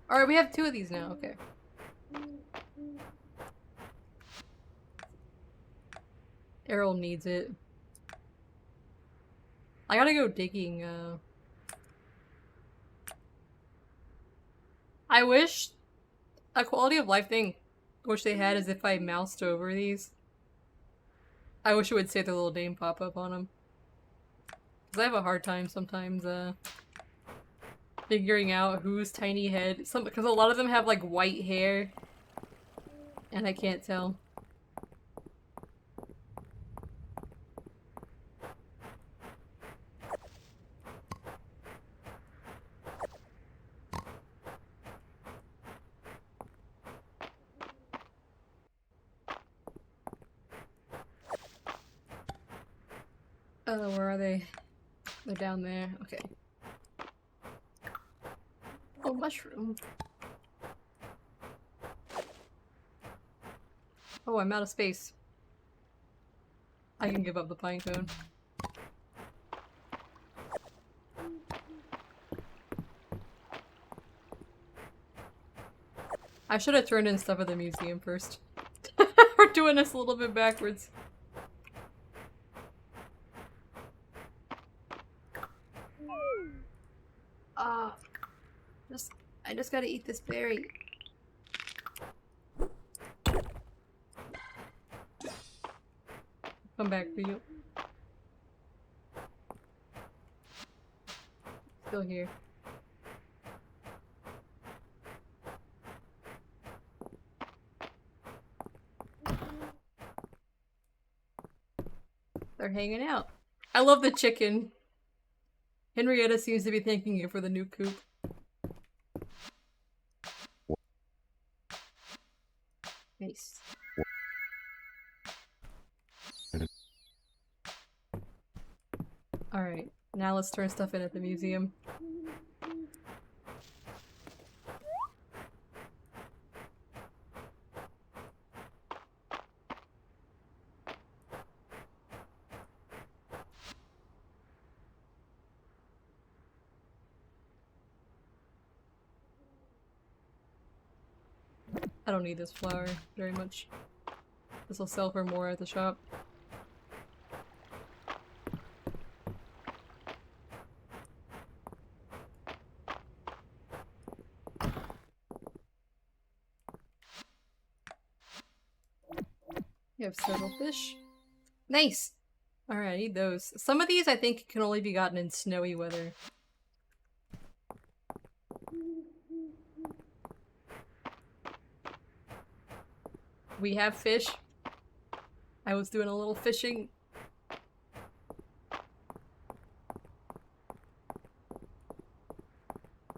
Alright, we have 2 of these now, okay. Errol needs it. I gotta go digging, I wish a quality of life thing which they had is if I moused over these. I wish it would say the little name pop up on them. Cause I have a hard time sometimes, figuring out whose tiny head. Because a lot of them have like white hair. And I can't tell. Where are they? They're down there. Okay. Oh, mushroom. Oh, I'm out of space. I can give up the pine cone. I should have turned in stuff at the museum first. We're doing this a little bit backwards. I just gotta eat this berry. Come back for you. Still here. They're hanging out. I love the chicken. Henrietta seems to be thanking you for the new coop. Nice. Alright, now let's turn stuff in at the museum. I don't need this flower very much. This will sell for more at the shop. You have several fish. Nice! Alright, I need those. Some of these I think can only be gotten in snowy weather. We have fish. I was doing a little fishing.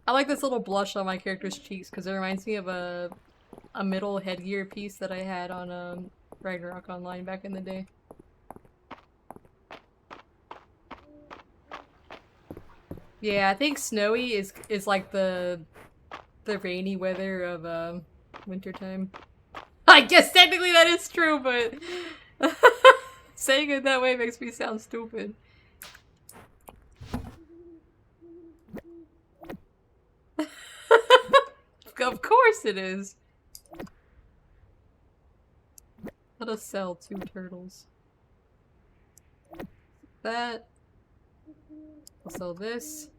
I like this little blush on my character's cheeks because it reminds me of a middle headgear piece that I had on Ragnarok Online back in the day. Yeah, I think snowy is like the rainy weather of wintertime. I guess technically that is true, but saying it that way makes me sound stupid. Of course it is. Let us sell 2 turtles. That. I'll sell this.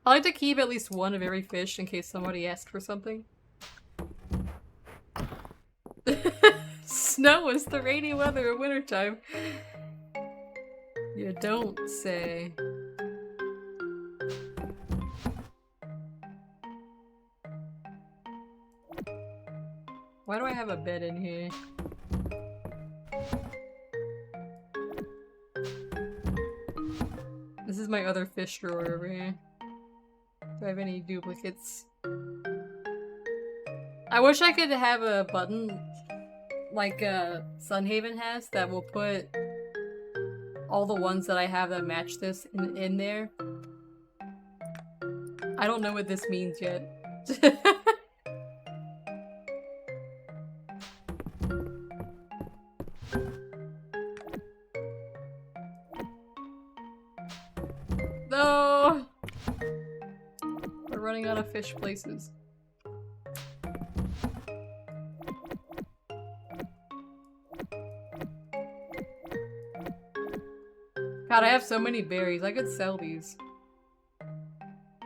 I like to keep at least one of every fish in case somebody asks for something. Snow is the rainy weather of wintertime. You don't say. Why do I have a bed in here? This is my other fish drawer over here. Do I have any duplicates? I wish I could have a button like Sunhaven has that will put all the ones that I have that match this in there. I don't know what this means yet. No! We're running out of fish places. God, I have so many berries. I could sell these.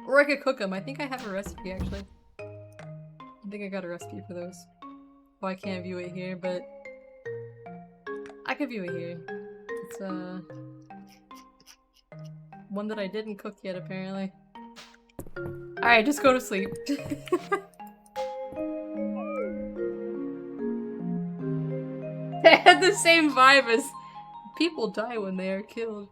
Or I could cook them. I think I have a recipe, actually. I think I got a recipe for those. Oh, I can't view it here, but I could view it here. It's, one that I didn't cook yet, apparently. Alright, just go to sleep. They had the same vibe as people die when they are killed.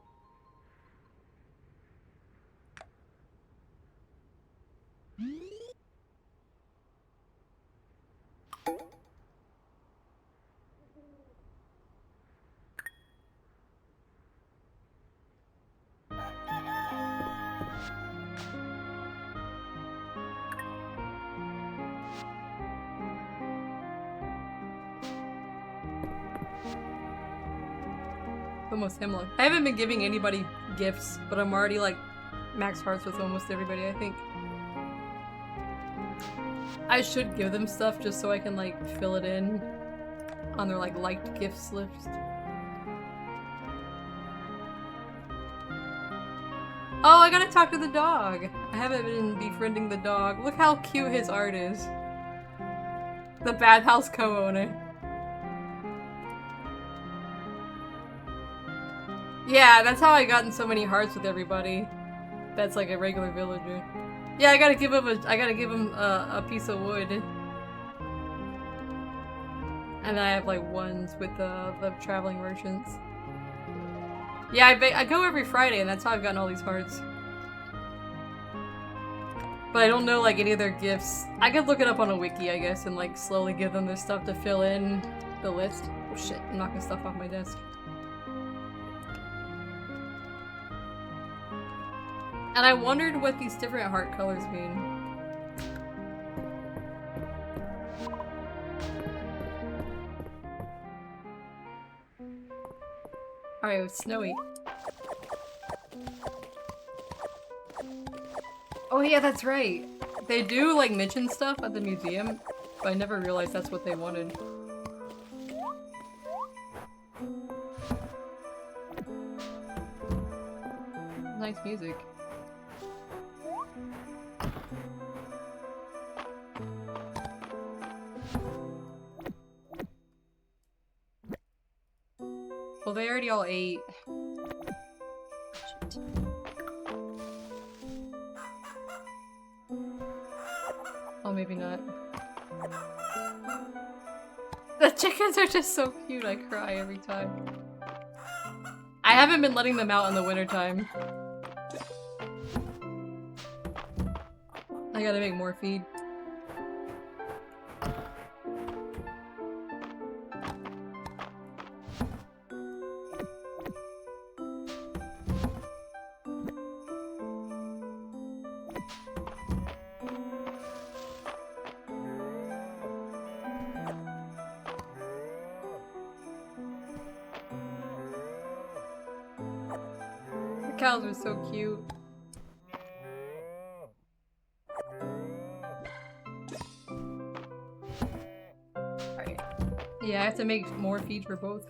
Almost hemlock. I haven't been giving anybody gifts, but I'm already like max hearts with almost everybody, I think. I should give them stuff just so I can like fill it in on their like liked gifts list. Oh, I gotta talk to the dog. I haven't been befriending the dog. Look how cute his art is. The bathhouse co-owner. Yeah, that's how I gotten so many hearts with everybody. That's like a regular villager. Yeah, I gotta give him a piece of wood. And then I have like ones with the traveling merchants. Yeah, I go every Friday, and that's how I've gotten all these hearts. But I don't know like any of their gifts. I could look it up on a wiki, I guess, and like slowly give them their stuff to fill in the list. Oh shit, I'm knocking stuff off my desk. And I wondered what these different heart colors mean. Alright, it's snowy. Oh yeah, that's right. They do like mention stuff at the museum, but I never realized that's what they wanted. Nice music. Well, they already all ate. Shit. Oh, maybe not. The chickens are just so cute, I cry every time. I haven't been letting them out in the wintertime. I gotta make more feed. The cows are so cute. Alright. Yeah, I have to make more feed for both.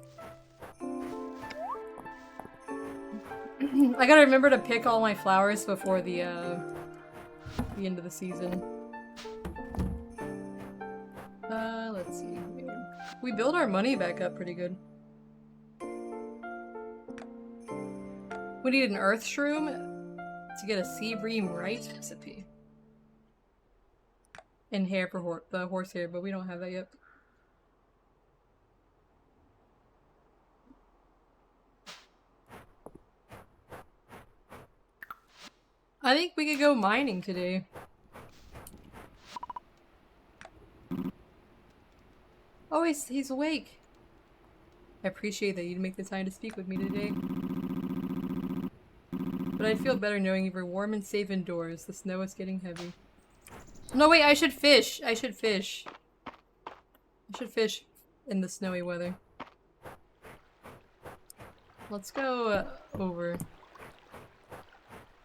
I gotta remember to pick all my flowers before the end of the season. Let's see. We build our money back up pretty good. We need an earth shroom to get a sea bream right recipe. And hair for the horsehair, but we don't have that yet. I think we could go mining today. Oh, he's awake. I appreciate that you'd make the time to speak with me today. But I'd feel better knowing you were warm and safe indoors. The snow is getting heavy. No, wait, I should fish. I should fish. I should fish in the snowy weather. Let's go over.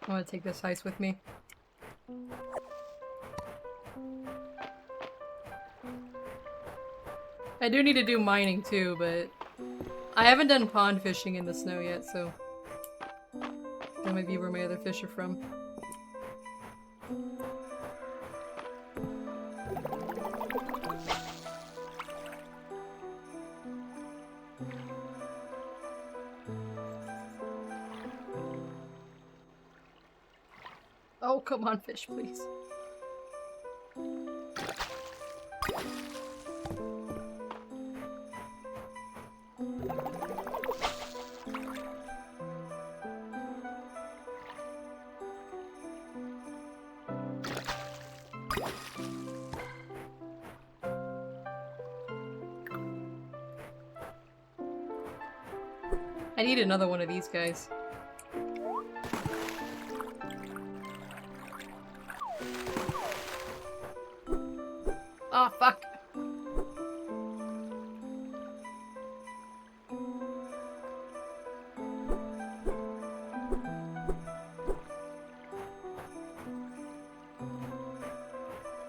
I want to take this ice with me. I do need to do mining too, but I haven't done pond fishing in the snow yet, so that might be where my other fish are from. Oh, come on, fish, please. I need another one of these guys. Oh, fuck.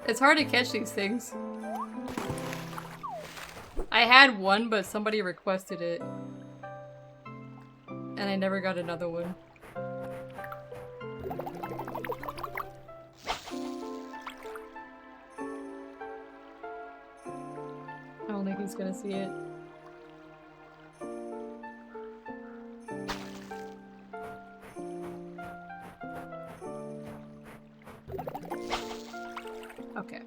It's hard to catch these things. I had one, but somebody requested it. And I never got another one. I don't think he's gonna see it. Okay.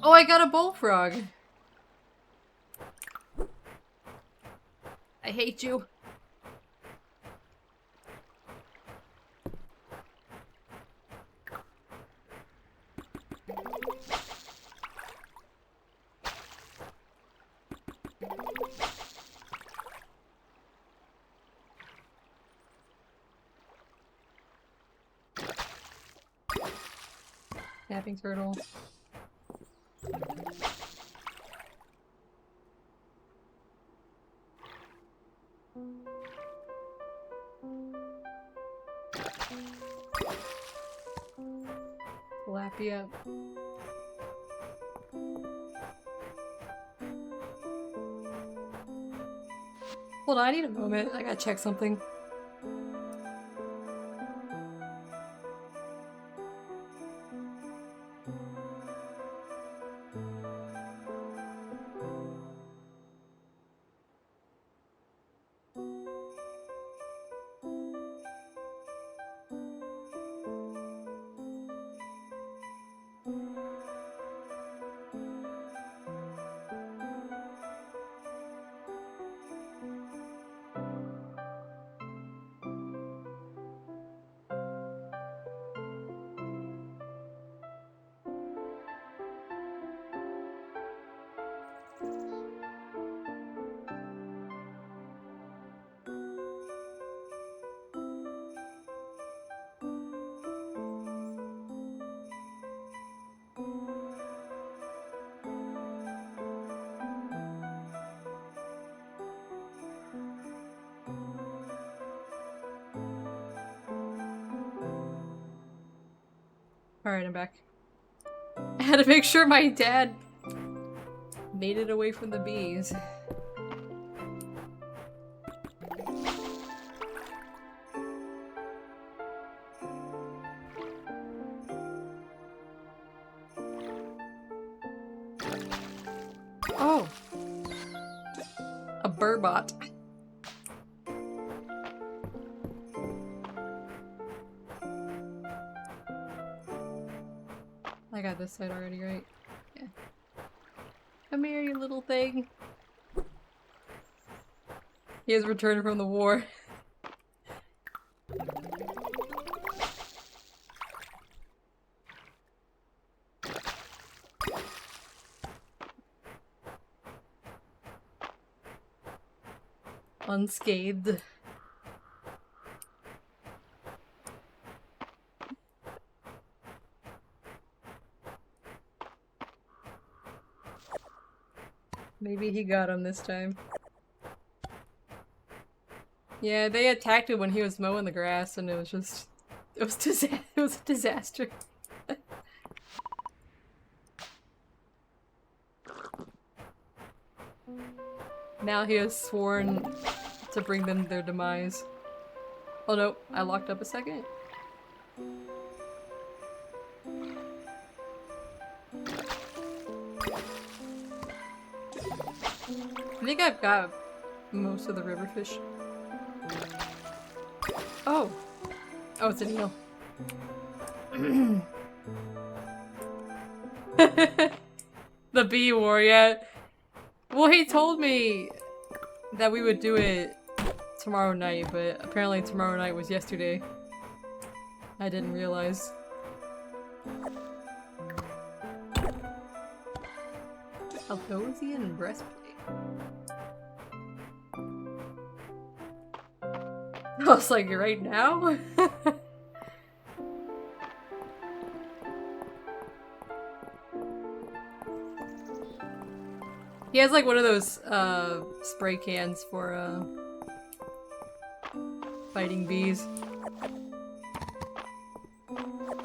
Oh, I got a bullfrog! I hate you. Snapping turtle. Tilapia. Hold on, I need a moment. I gotta check something. Alright, I'm back. I had to make sure my dad made it away from the bees. Oh! A burbot. I got this side already, right? Yeah. Come here, you little thing. He has returned from the war. Unscathed. Maybe he got him this time. Yeah, they attacked him when he was mowing the grass, and it was just... It was a disaster. Now he has sworn to bring them their demise. Oh no, I locked up a second. I think I've got most of the river fish. Oh! Oh, it's an eel. The bee war, yeah. Well, he told me that we would do it tomorrow night, but apparently tomorrow night was yesterday. I didn't realize. Althozian breastplate. I was like, right now? He has like one of those spray cans for fighting bees.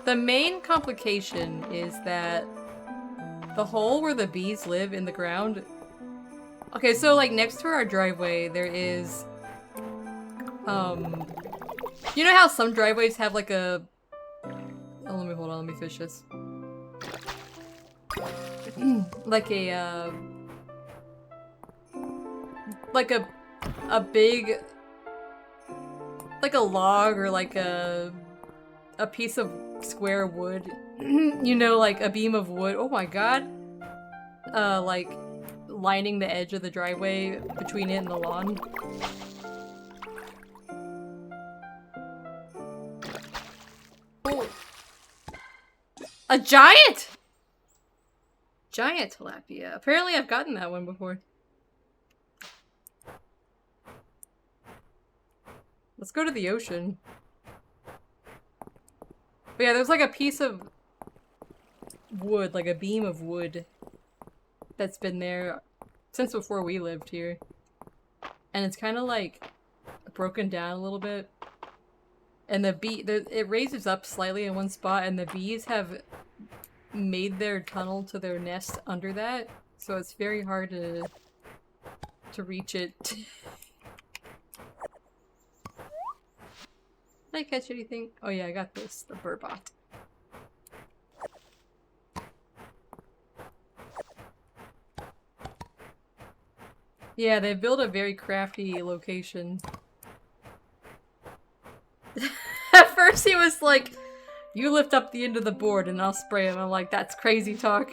The main complication is that the hole where the bees live in the ground. Okay, so like next to our driveway there is you know how some driveways have like a... Oh, hold on, let me fish this. Like a, like a big... Like a log or like a piece of square wood. You know, like a beam of wood. Oh my god. Like lining the edge of the driveway between it and the lawn. A giant! Giant tilapia. Apparently I've gotten that one before. Let's go to the ocean. But yeah, there's like a piece of wood, like a beam of wood that's been there since before we lived here. And it's kind of like broken down a little bit. And it raises up slightly in one spot, and the bees have made their tunnel to their nest under that, so it's very hard to reach it. Did I catch anything? Oh yeah, I got this, the burbot. Yeah, they built a very crafty location. At first he was like, you lift up the end of the board and I'll spray him. I'm like, that's crazy talk.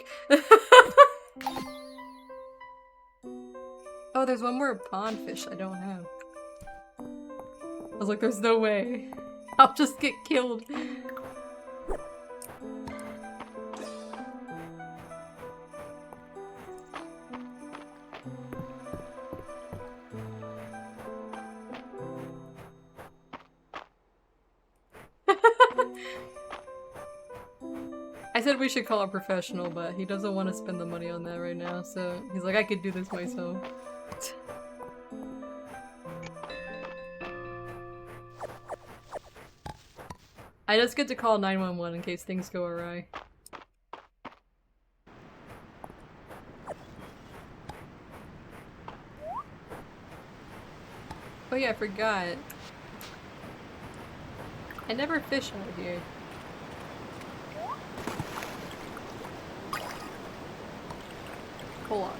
Oh, there's one more pond fish I don't have. I was like, there's no way. I'll just get killed. I said we should call a professional, but he doesn't want to spend the money on that right now, so he's like, I could do this myself. I just get to call 911 in case things go awry. Oh yeah, I forgot. I never fish out here. Hold on.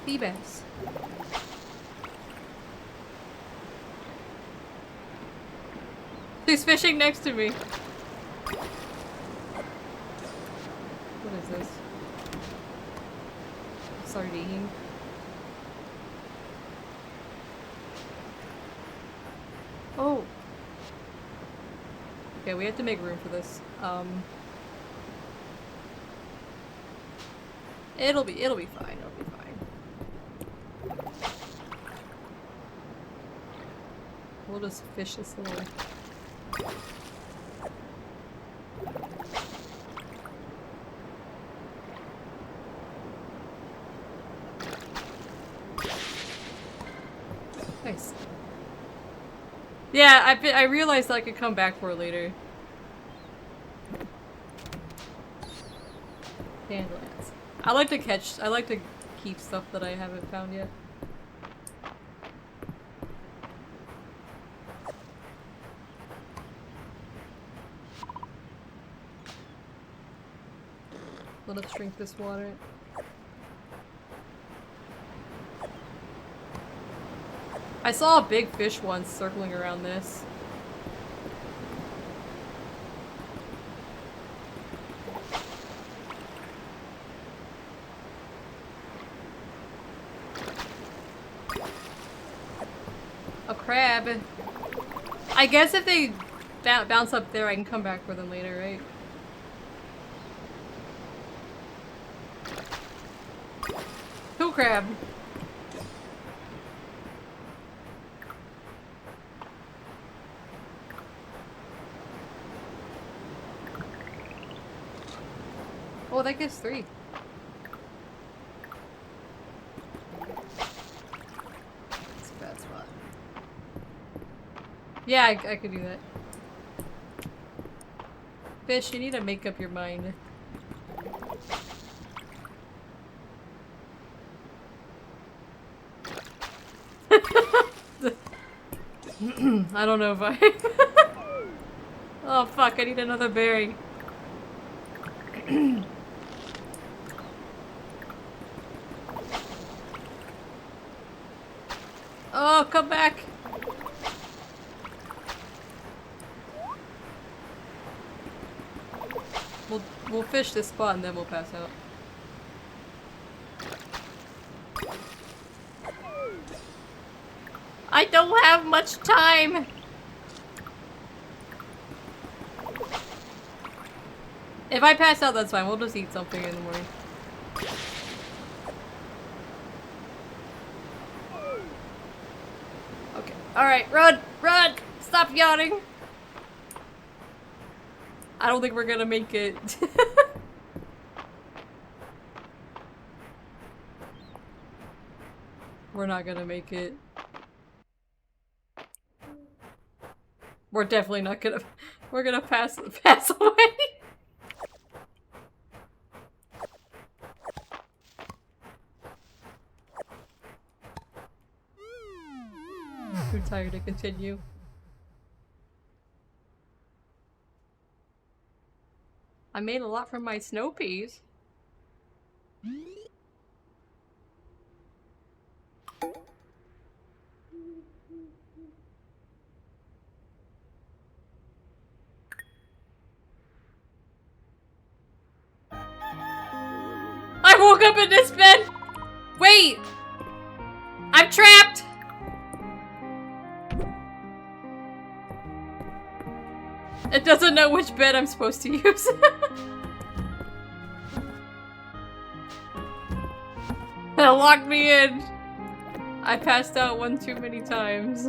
Sea bass. She's fishing next to me. What is this? Sardine. Oh. Okay, we have to make room for this. It'll be fine. It'll be fine. We'll just fish this little. Nice. Yeah, I realized I could come back for it later. Dandelions. I like to keep stuff that I haven't found yet. Let us drink this water. I saw a big fish once circling around this. A crab. I guess if they bounce up there, I can come back for them later, right? Who crab? Oh, that gives 3. That's a bad spot. Yeah, I could do that. Fish, you need to make up your mind. I don't know if I... Oh fuck, I need another berry. Oh, come back! We'll fish this spot and then we'll pass out. I don't have much time! If I pass out, that's fine. We'll just eat something in the morning. Okay. Alright, run! Run! Stop yawning! I don't think we're gonna make it. We're not gonna make it. We're definitely not gonna- we're gonna pass away. Too tired to continue. I made a lot from my snow peas. I woke up in this bed! Wait! I'm trapped! It doesn't know which bed I'm supposed to use. It locked me in. I passed out one too many times.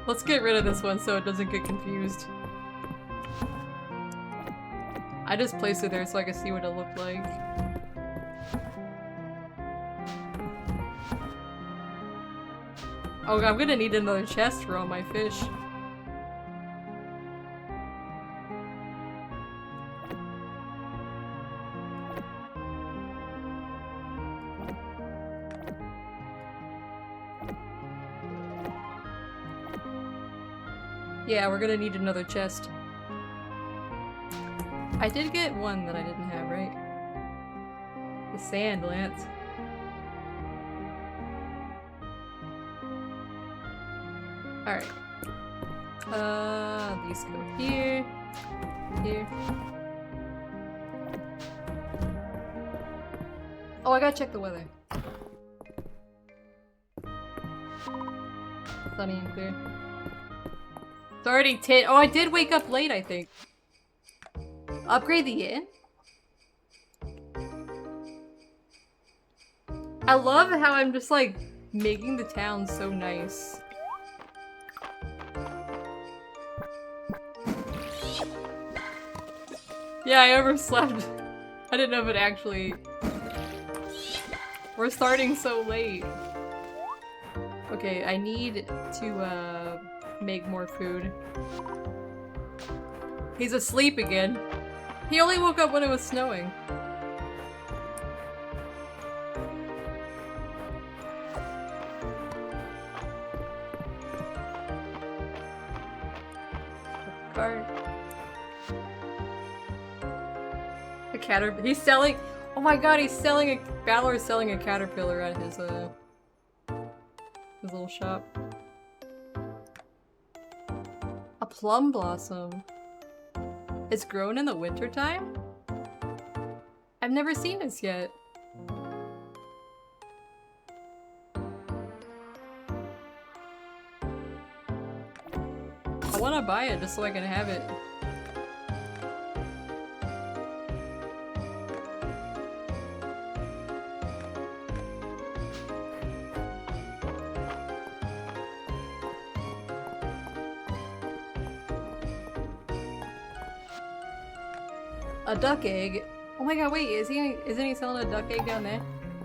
Let's get rid of this one so it doesn't get confused. I just placed it there so I can see what it looked like. Oh, I'm gonna need another chest for all my fish. Yeah, we're gonna need another chest. I did get one that I didn't have, right? The sand lance. Alright. These go here. Here. Oh, I gotta check the weather. Sunny and clear. It's already 10. Oh, I did wake up late, I think. Upgrade the inn? I love how I'm just like making the town so nice. Yeah, I overslept. I didn't know if it actually... We're starting so late. Okay, I need to make more food. He's asleep again. He only woke up when it was snowing. Cart. A caterpillar. He's selling. Oh my god, he's selling a. Balor is selling a caterpillar at his little shop. A plum blossom. It's grown in the wintertime? I've never seen this yet. I wanna buy it just so I can have it. A duck egg? Oh my god, wait, isn't he selling a duck egg down there?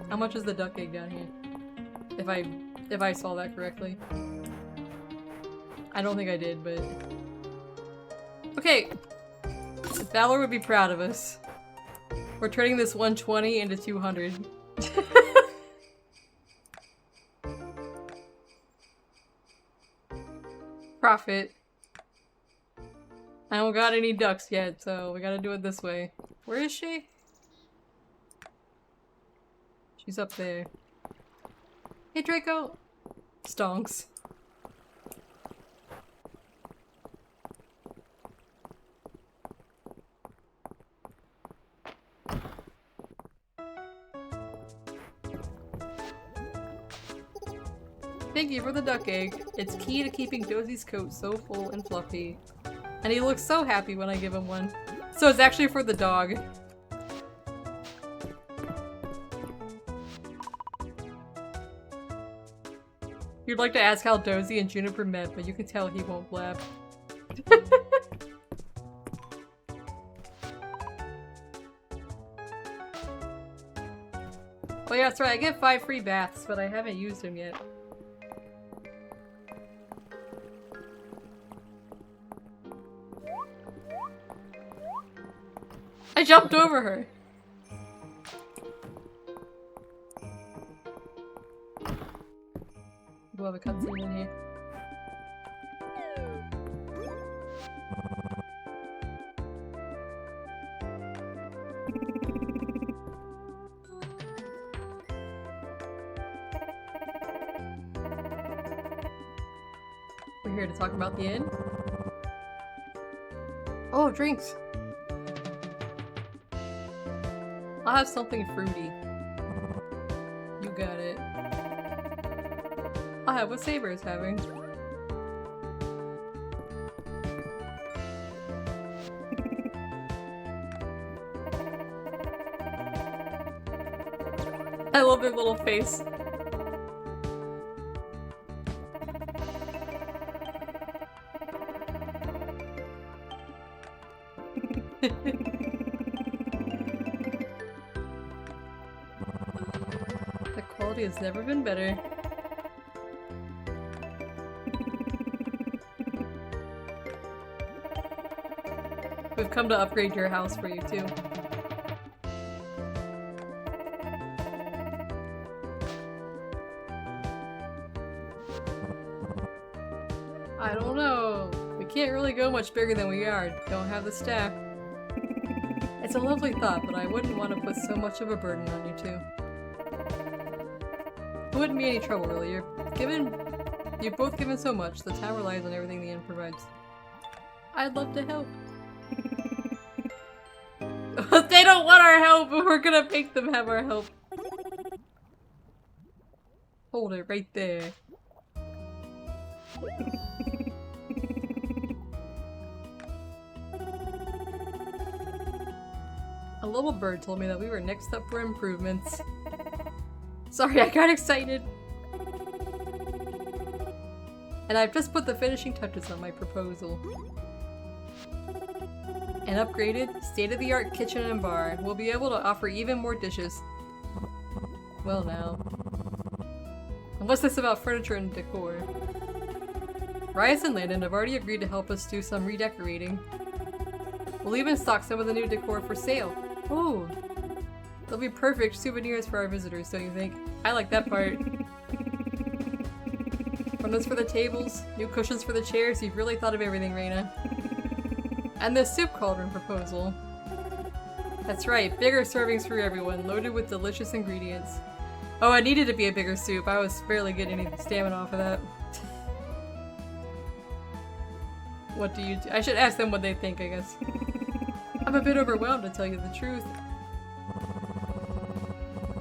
How much is the duck egg down here? If I saw that correctly. I don't think I did, but... Okay! Valor would be proud of us. We're turning this 120 into 200. Profit. I don't got any ducks yet, so we gotta do it this way. Where is she? She's up there. Hey Draco! Stonks. thank you for the duck egg. It's key to keeping Dosie's coat so full and fluffy. And he looks so happy when I give him one. So it's actually for the dog. You'd like to ask how Dozy and Juniper met, but you can tell he won't blab. Oh yeah, that's right, I get 5 free baths, but I haven't used them yet. I jumped over her! We'll have a cutscene in here. We're here to talk about the inn. Oh, drinks! I'll have something fruity. You got it. I'll have what Saber is having. I love their little face. The quality has never been better. We've come to upgrade your house for you too. I don't know. We can't really go much bigger than we are. Don't have the staff. It's a lovely thought, but I wouldn't want to put so much of a burden on you two. It wouldn't be any trouble, really. You've both given so much. The town relies on everything the inn provides. I'd love to help. They don't want our help, but we're gonna make them have our help. Hold it right there. A little bird told me that we were next up for improvements. Sorry, I got excited. And I've just put the finishing touches on my proposal. An upgraded, state-of-the-art kitchen and bar. We'll be able to offer even more dishes. Well now. And what's this about furniture and decor? Rias and Landon have already agreed to help us do some redecorating. We'll even stock some of the new decor for sale. Oh! They'll be perfect souvenirs for our visitors, don't you think? I like that part. Runners for the tables, new cushions for the chairs. You've really thought of everything, Reina. And the soup cauldron proposal. That's right, bigger servings for everyone, loaded with delicious ingredients. Oh, it needed to be a bigger soup. I was barely getting any stamina off of that. What do you do? I should ask them what they think, I guess. I'm a bit overwhelmed, to tell you the truth.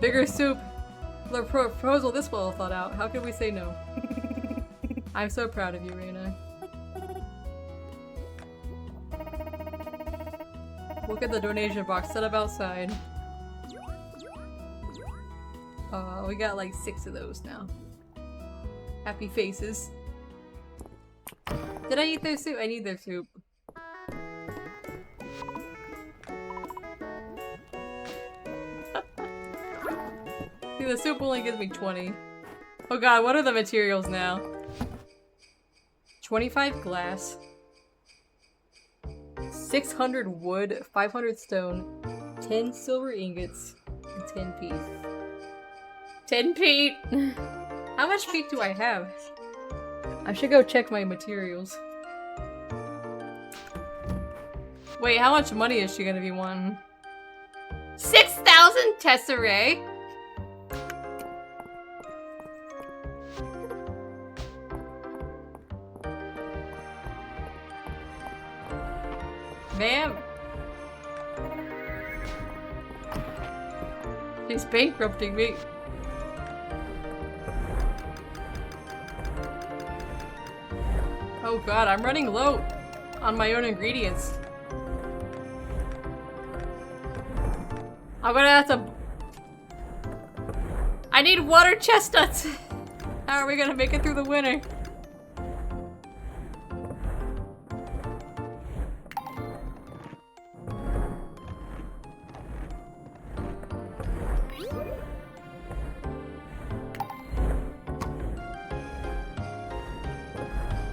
Bigger soup. The proposal this well thought out. How could we say no? I'm so proud of you, Reina. Look at the donation box set up outside. We got like 6 of those now. Happy faces. Did I eat their soup? I need their soup. See, the soup only gives me 20. Oh god, what are the materials now? 25 glass. 600 wood, 500 stone, 10 silver ingots, and 10 peat. 10 peat! How much peat do I have? I should go check my materials. Wait, how much money is she gonna be wanting? 6,000 tesserae? Ma'am! She's bankrupting me. Oh god, I'm running low on my own ingredients. I'm gonna have to... I need water chestnuts! How are we gonna make it through the winter?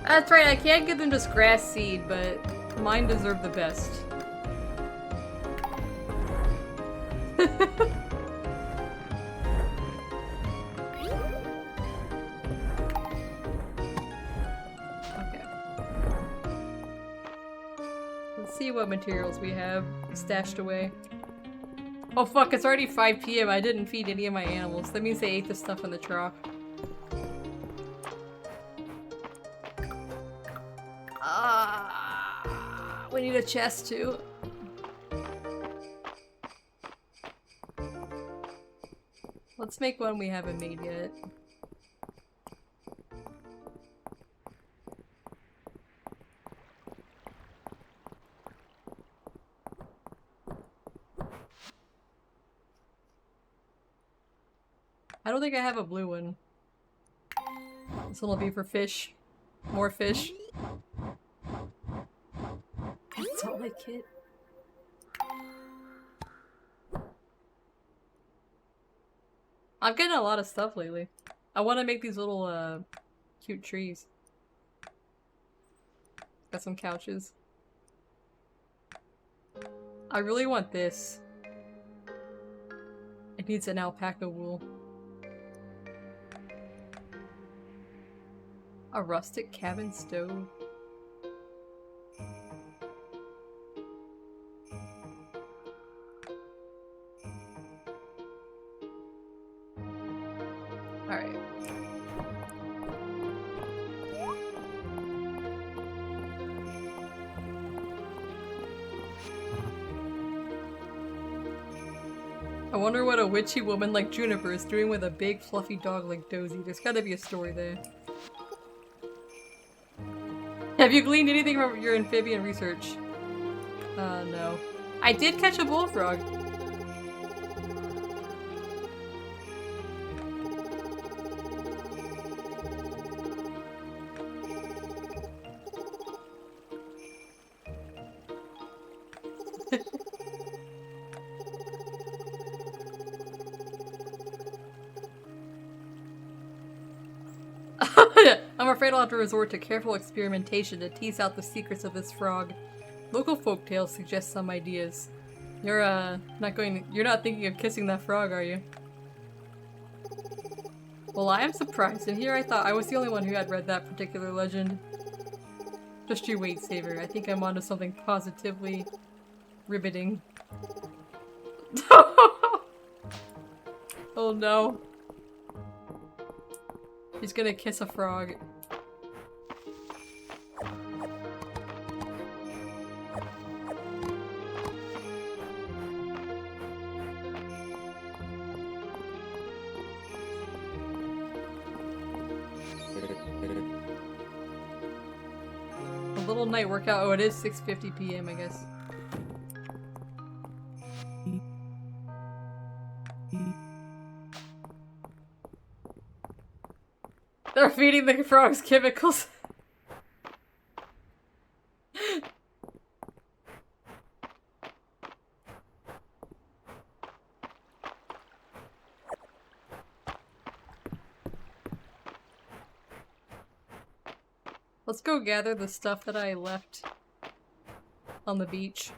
That's right, I can't give them just grass seed, but mine deserve the best. Okay. Let's see what materials we have stashed away. Oh fuck, it's already 5 PM. I didn't feed any of my animals. That means they ate the stuff in the trough. We need a chest too. Let's make one we haven't made yet. I don't think I have a blue one. This one will be for fish. More fish. That's all I get. I'm getting a lot of stuff lately. I want to make these little, cute trees. Got some couches. I really want this. It needs an alpaca wool. A rustic cabin stove. Alright. I wonder what a witchy woman like Juniper is doing with a big fluffy dog like Dozy. There's gotta be a story there. Have you gleaned anything from your amphibian research? No. I did catch a bullfrog. I'm afraid I'll have to resort to careful experimentation to tease out the secrets of this frog. Local folktales suggest some ideas. You're not thinking of kissing that frog, are you? Well, I am surprised, and here I thought I was the only one who had read that particular legend. Just you wait, Saver. I think I'm onto something positively riveting. Oh no. He's gonna kiss a frog. A little night workout. Oh, it is 6:50 PM, I guess. They're feeding the frogs chemicals. Let's go gather the stuff that I left on the beach.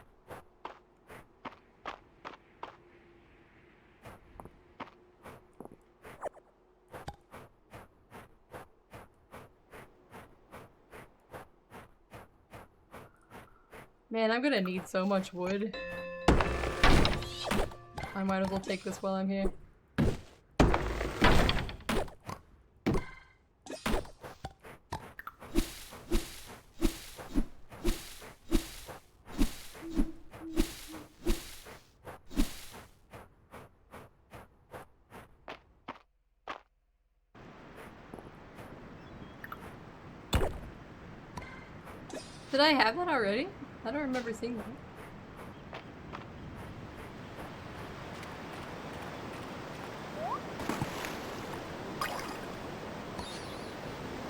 Man, I'm gonna need so much wood. I might as well take this while I'm here. Did I have that already? I don't remember seeing that.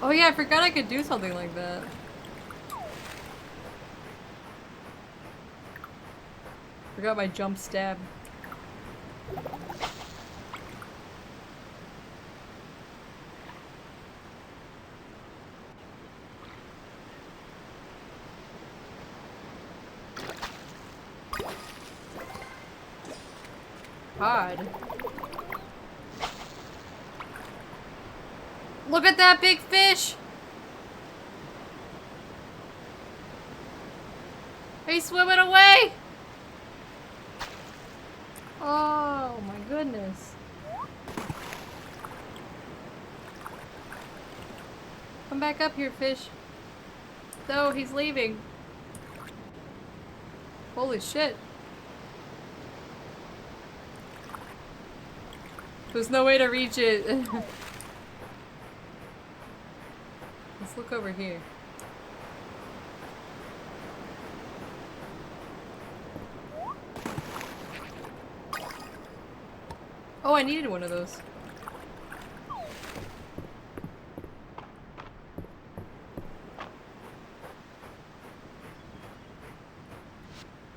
Oh yeah, I forgot I could do something like that. Forgot my jump stab. God. Look at that big fish! He's swimming away! Oh my goodness. Come back up here, fish. No, he's leaving. Holy shit. There's no way to reach it. Let's look over here. Oh, I needed one of those.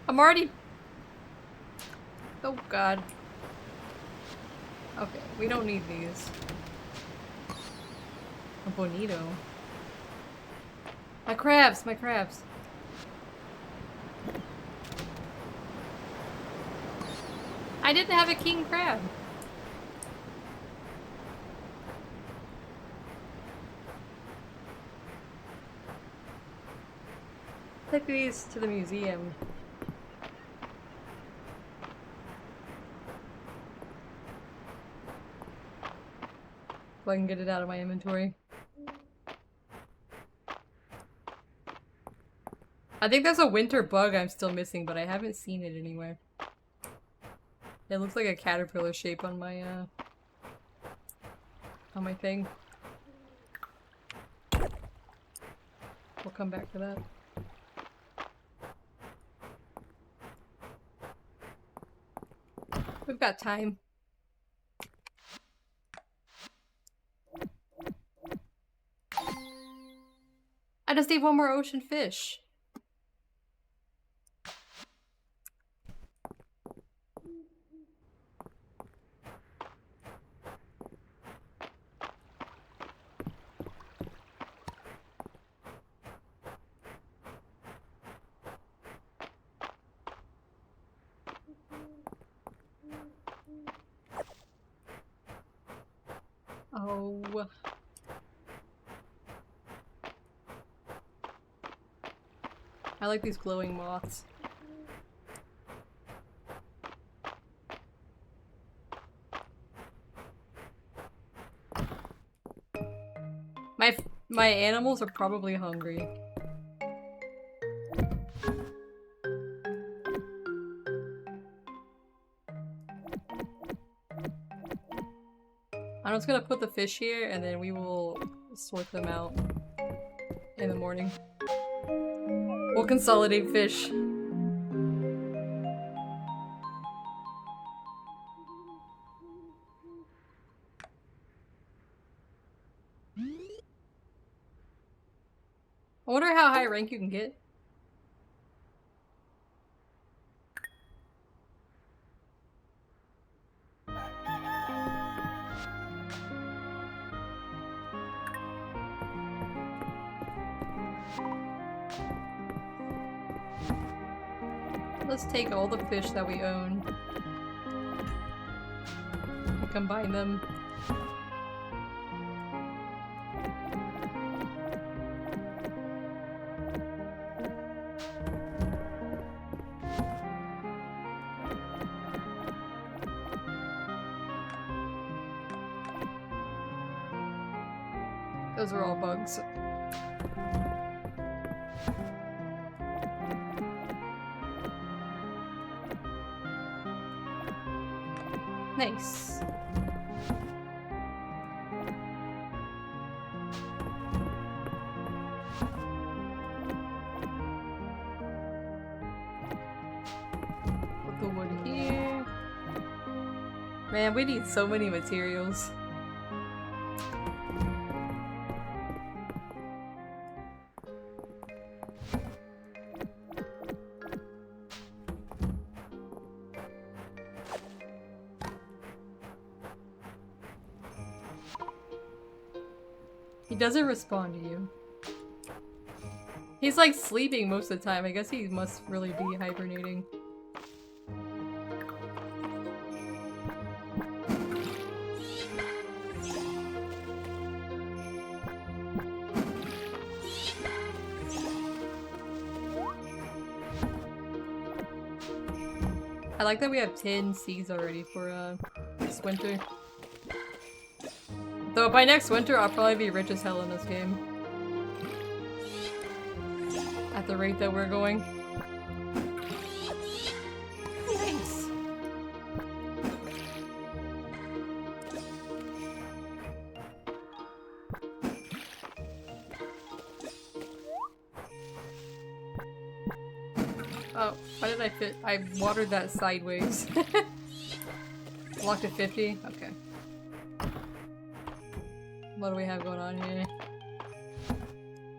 I'm already... Oh god. Okay, we don't need these. A bonito. My crabs, my crabs. I didn't have a king crab. Take these to the museum. So I can get it out of my inventory. I think there's a winter bug I'm still missing, but I haven't seen it anywhere. It looks like a caterpillar shape on my thing. We'll come back to that. We've got time. I just need one more ocean fish. Oh. I like these glowing moths. My animals are probably hungry. I'm just gonna put the fish here and then we will sort them out in the morning. We'll consolidate fish. I wonder how high rank you can get. Let's take all the fish that we own and combine them. Those are all bugs. Nice. Man, we need so many materials. He doesn't respond to you. He's like sleeping most of the time. I guess he must really be hibernating. I like that we have 10 seeds already for this winter. Though by next winter I'll probably be rich as hell in this game. At the rate that we're going. Nice! Oh, why did I fit? I watered that sideways. Locked at 50? Okay. What do we have going on here?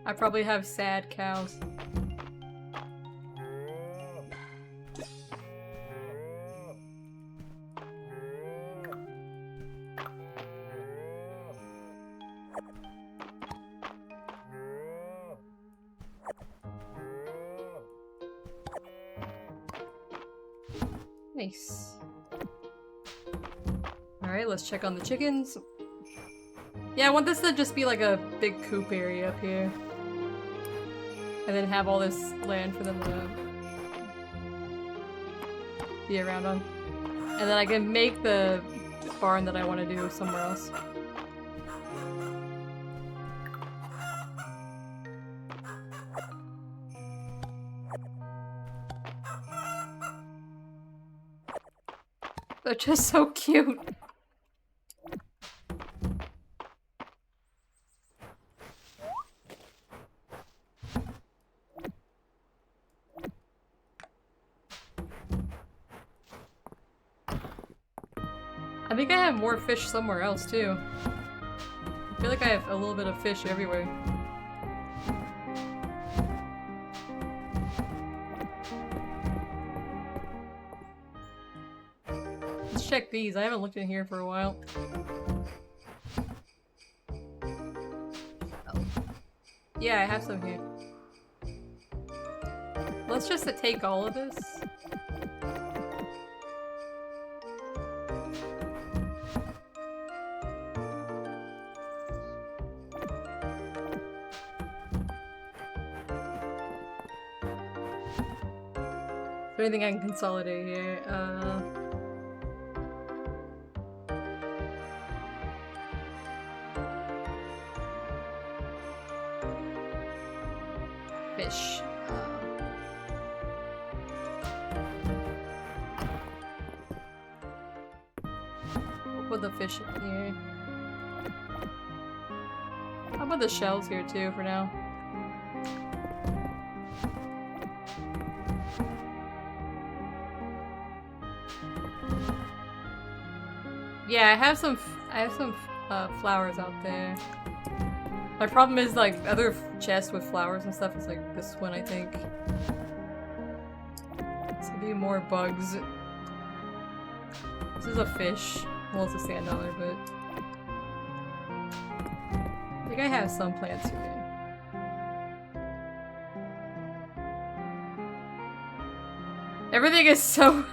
I probably have sad cows. Nice. Alright, let's check on the chickens. Yeah, I want this to just be like a big coop area up here. And then have all this land for them to be around on. And then I can make the barn that I want to do somewhere else. They're just so cute. I think I have more fish somewhere else too. I feel like I have a little bit of fish everywhere. Let's check these. I haven't looked in here for a while. Oh. Yeah, I have some here. Let's just take all of this. Anything I can consolidate here? Fish. We'll put the fish in here. How about the shells here too for now? Yeah, I have some flowers out there. My problem is like other chests with flowers and stuff is like this one, I think. This will be more bugs. This is a fish. Well, it's a sand dollar, but I think I have some plants here. Everything is so.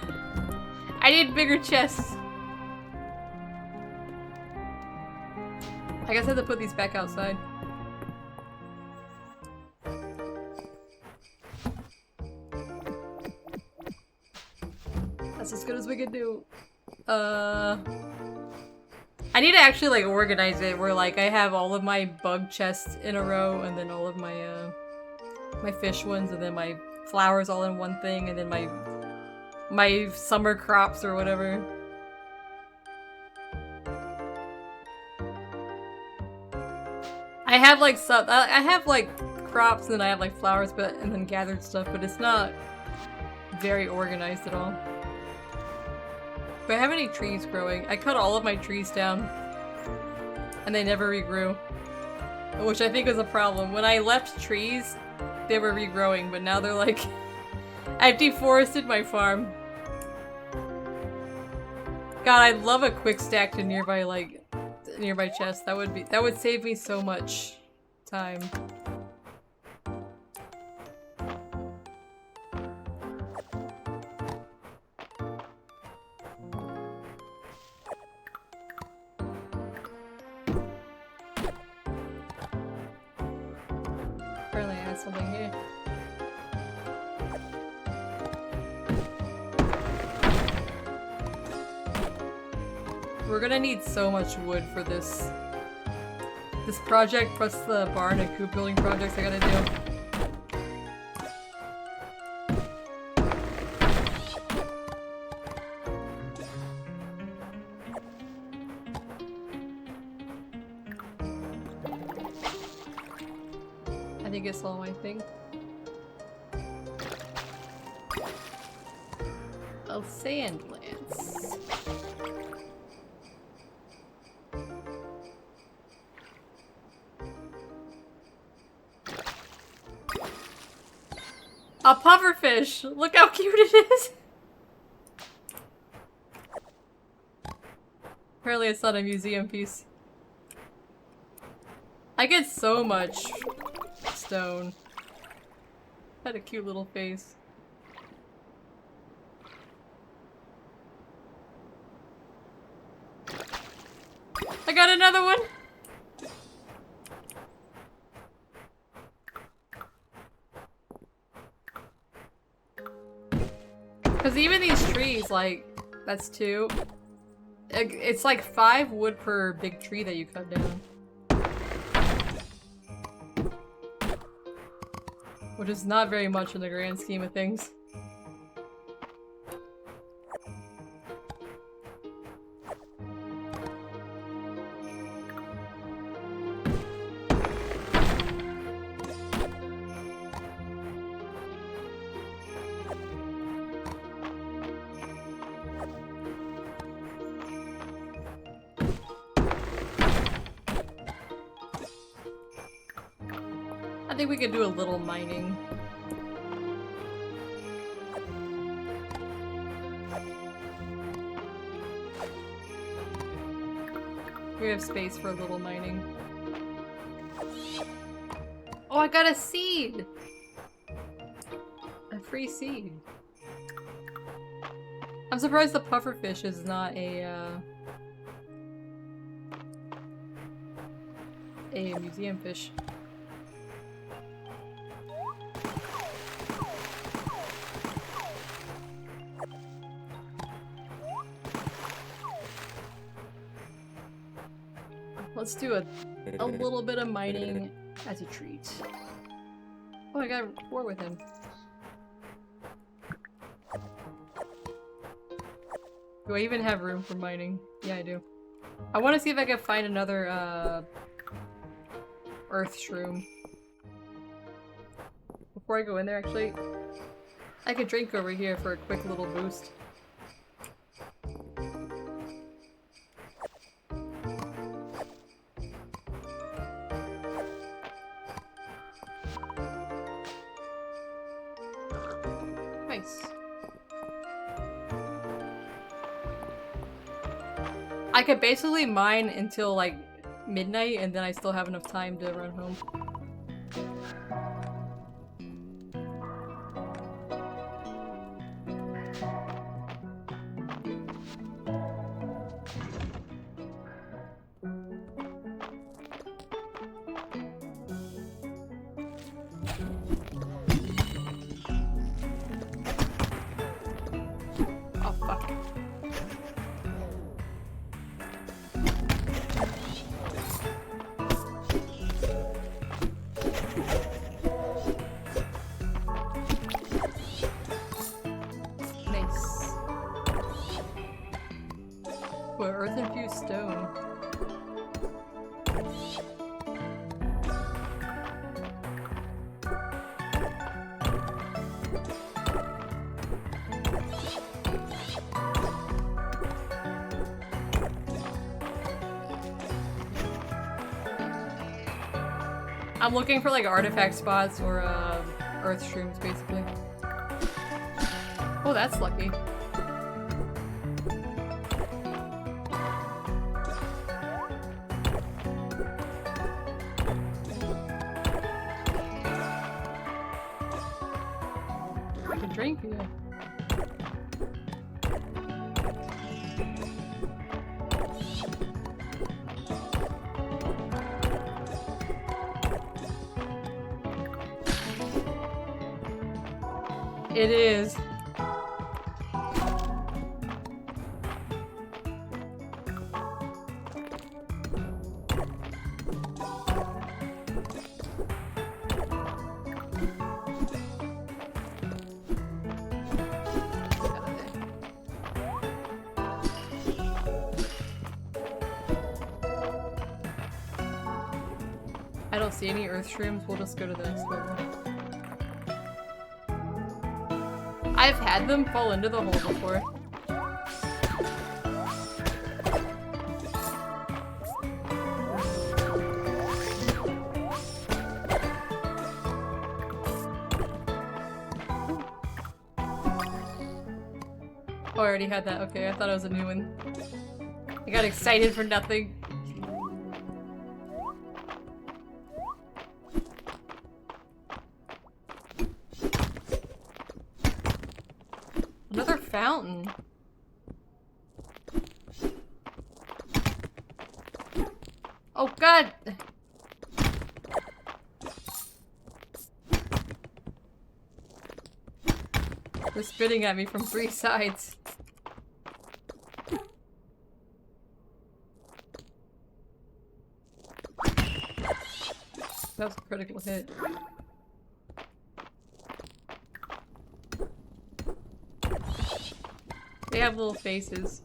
I need bigger chests. I guess I have to put these back outside. That's as good as we can do. I need to actually like organize it where like I have all of my bug chests in a row and then all of my my fish ones and then my flowers all in one thing and then my summer crops or whatever. I have like stuff. I have like crops and then I have like flowers, and then gathered stuff, but it's not very organized at all. Do I have any trees growing? I cut all of my trees down. And they never regrew. Which I think was a problem. When I left trees, they were regrowing, but now they're like... I've deforested my farm. God, I'd love a quick stack to nearby, like, nearby chest. That would save me so much time. Apparently I had something here. We're gonna need so much wood for this project, plus the barn and coop building projects I gotta do. I think it's all my thing. Oh, sand lance. A pufferfish! Look how cute it is! Apparently it's not a museum piece. I get so much stone. Had a cute little face. I got another one! Because even these trees, like, that's 2. It's like 5 wood per big tree that you cut down. Which is not very much in the grand scheme of things. I think we could do a little mining. We have space for a little mining. Oh, I got a seed! A free seed. I'm surprised the pufferfish is not a museum fish. Let's do a little bit of mining as a treat. Oh, I got a war with him. Do I even have room for mining? Yeah, I do. I want to see if I can find another earth shroom. Before I go in there, actually, I could drink over here for a quick little boost. Nice. I could basically mine until like midnight and then I still have enough time to run home. I'm looking for like artifact spots or earth shrooms, basically. Oh, that's lucky. I can drink here. It is. I don't see any earth shrooms. We'll just go to the next level. I've had them fall into the hole before. Oh, I already had that. Okay, I thought it was a new one. I got excited for nothing. Another fountain. Oh god! They're spitting at me from 3 sides. That was a critical hit. They have little faces.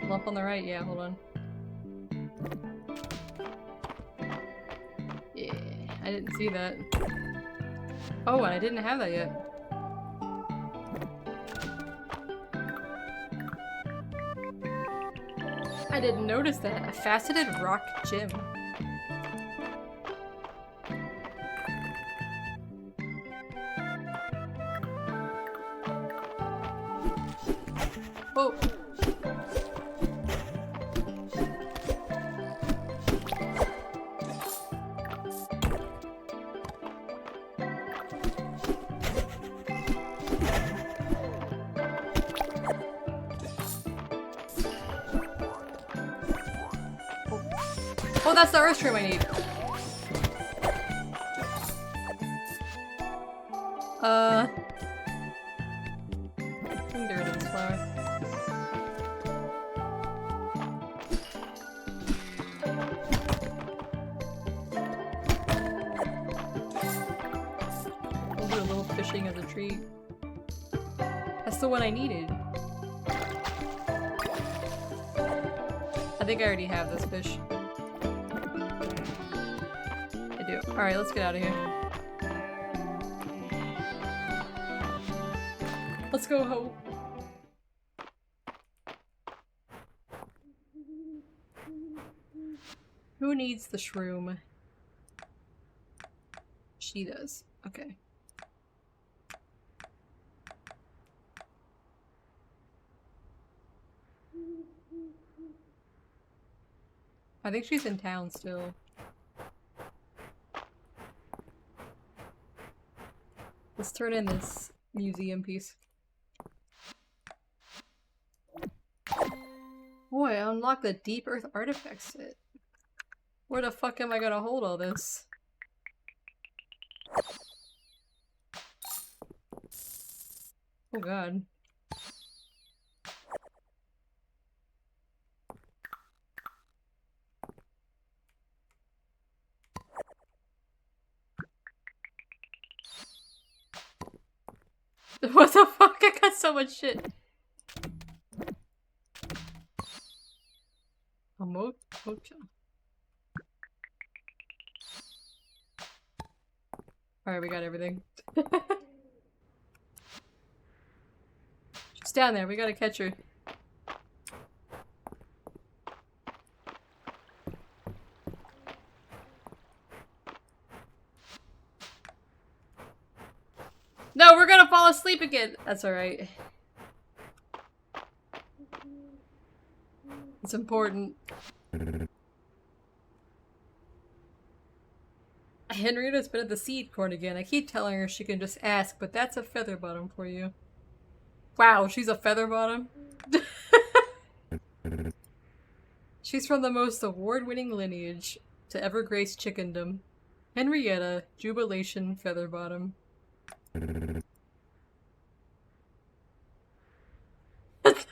Lump on the right? Yeah, hold on. Yeah, I didn't see that. Oh, and I didn't have that yet. I didn't notice that. A faceted rock gem. Oh. Oh, that's the earth shroom I need. I can get rid of this flower. We'll do a little fishing as a treat. That's the one I needed. I think I already have this fish. I do. Alright, let's get out of here. Let's go home. Who needs the shroom? She does. Okay. I think she's in town still. Let's turn in this museum piece. Boy, I unlocked the Deep Earth Artifact set. Where the fuck am I gonna hold all this? Oh god. What the fuck? I got so much shit. A mocha. Alright, we got everything. She's down there, we gotta catch her. No, we're gonna fall asleep again! That's alright. It's important. Henrietta's been at the seed corn again. I keep telling her she can just ask, but that's a feather bottom for you. Wow, she's a feather bottom? She's from the most award-winning lineage to ever grace chickendom. Henrietta, Jubilation Featherbottom.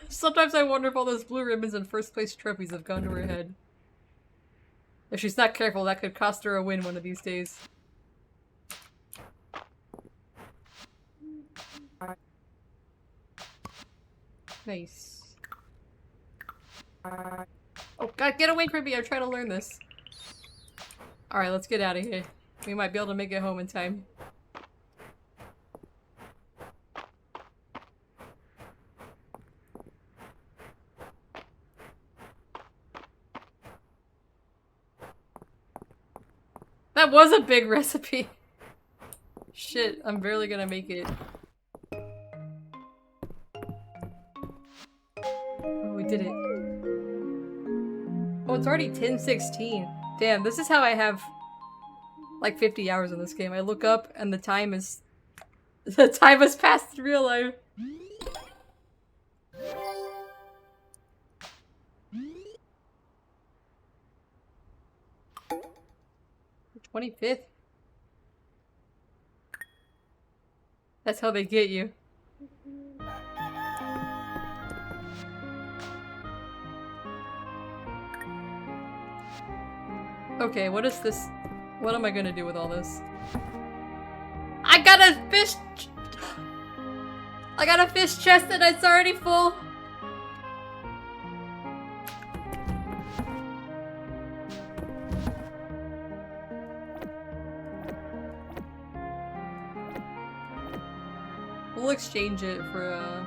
Sometimes I wonder if all those blue ribbons and first place trophies have gone to her head. If she's not careful, that could cost her a win one of these days. Nice. Oh god, get away from me! I'm trying to learn this. Alright, let's get out of here. We might be able to make it home in time. That was a big recipe! Shit, I'm barely gonna make it. Oh, we did it. Oh, it's already 10:16. Damn, this is how I have like 50 hours in this game. I look up and the time is... the time has passed in real life. 25th. That's how they get you. Okay, what is this? What am I gonna do with all this? I got a fish! I got a fish chest and it's already full! We'll exchange it for,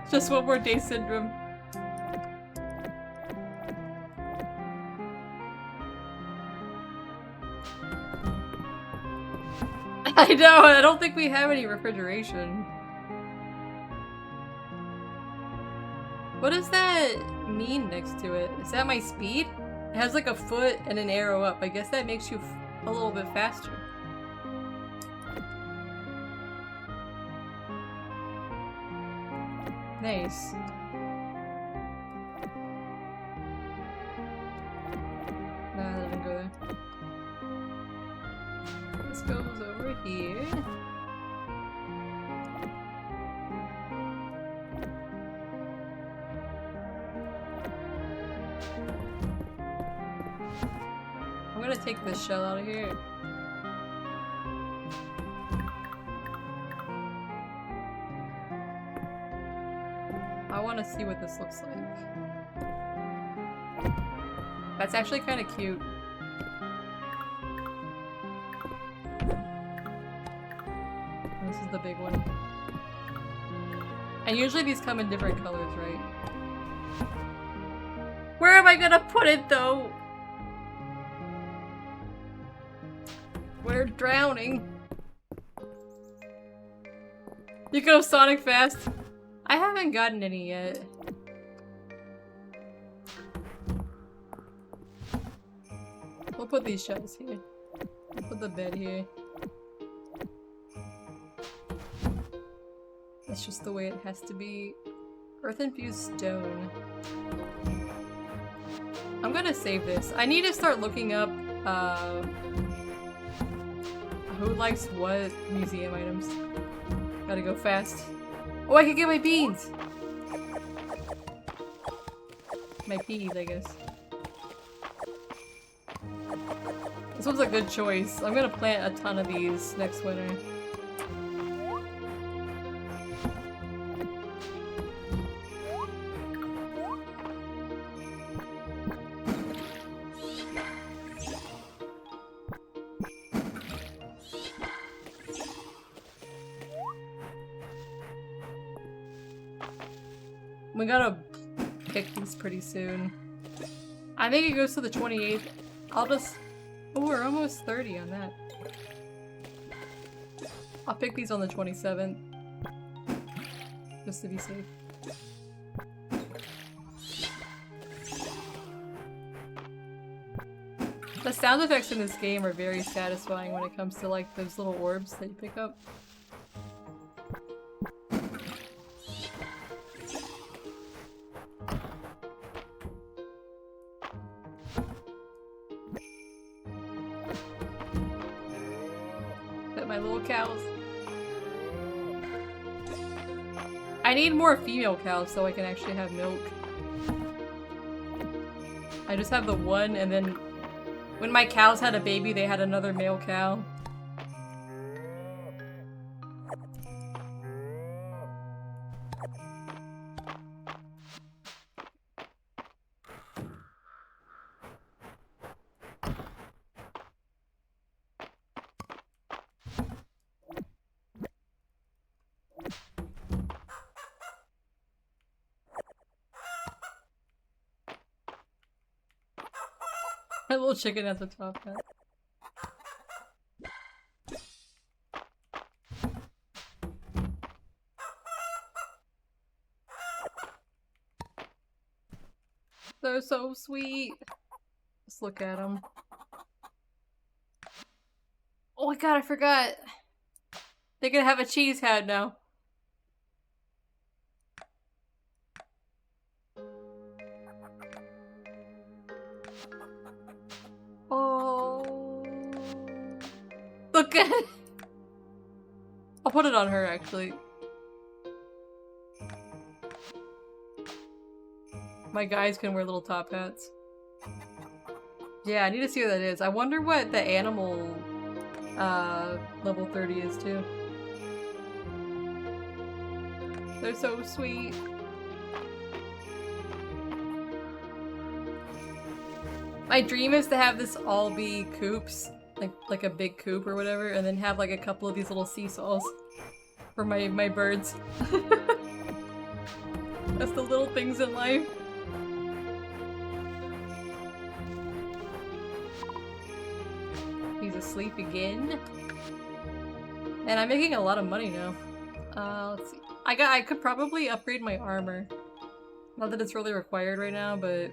just one more day syndrome. I know, I don't think we have any refrigeration. What does that mean next to it? Is that my speed? It has like a foot and an arrow up. I guess that makes you a little bit faster. Nice. Nah, that didn't go there. This goes over here. I'm gonna take this shell out of here. I want to see what this looks like. That's actually kind of cute. This is the big one. And usually these come in different colors, right? Where am I gonna put it though? We're drowning. You go Sonic fast. I haven't gotten any yet. We'll put these shells here. We'll put the bed here. That's just the way it has to be. Earth-infused stone. I'm gonna save this. I need to start looking up, who likes what museum items. Gotta go fast. Oh, I can get my beans! My peas, I guess. This one's a good choice. I'm gonna plant a ton of these next winter. We gotta pick these pretty soon. I think it goes to the 28th. I'll just... Oh, we're almost 30 on that. I'll pick these on the 27th. Just to be safe. The sound effects in this game are very satisfying when it comes to like those little orbs that you pick up. My little cows. I need more female cows so I can actually have milk. I just have the one, and then when my cows had a baby, they had another male cow. My little chicken at the top hat. They're so sweet. Let's look at them. Oh my god, I forgot. They can have a cheese head now. Oh. Look at it. I'll put it on her actually. My guys can wear little top hats. Yeah, I need to see what that is. I wonder what the animal level 30 is too. They're so sweet. My dream is to have this all be coops, like a big coop or whatever, and then have like a couple of these little seesaws for my birds. That's the little things in life. He's asleep again. And I'm making a lot of money now. Let's see. I could probably upgrade my armor. Not that it's really required right now, but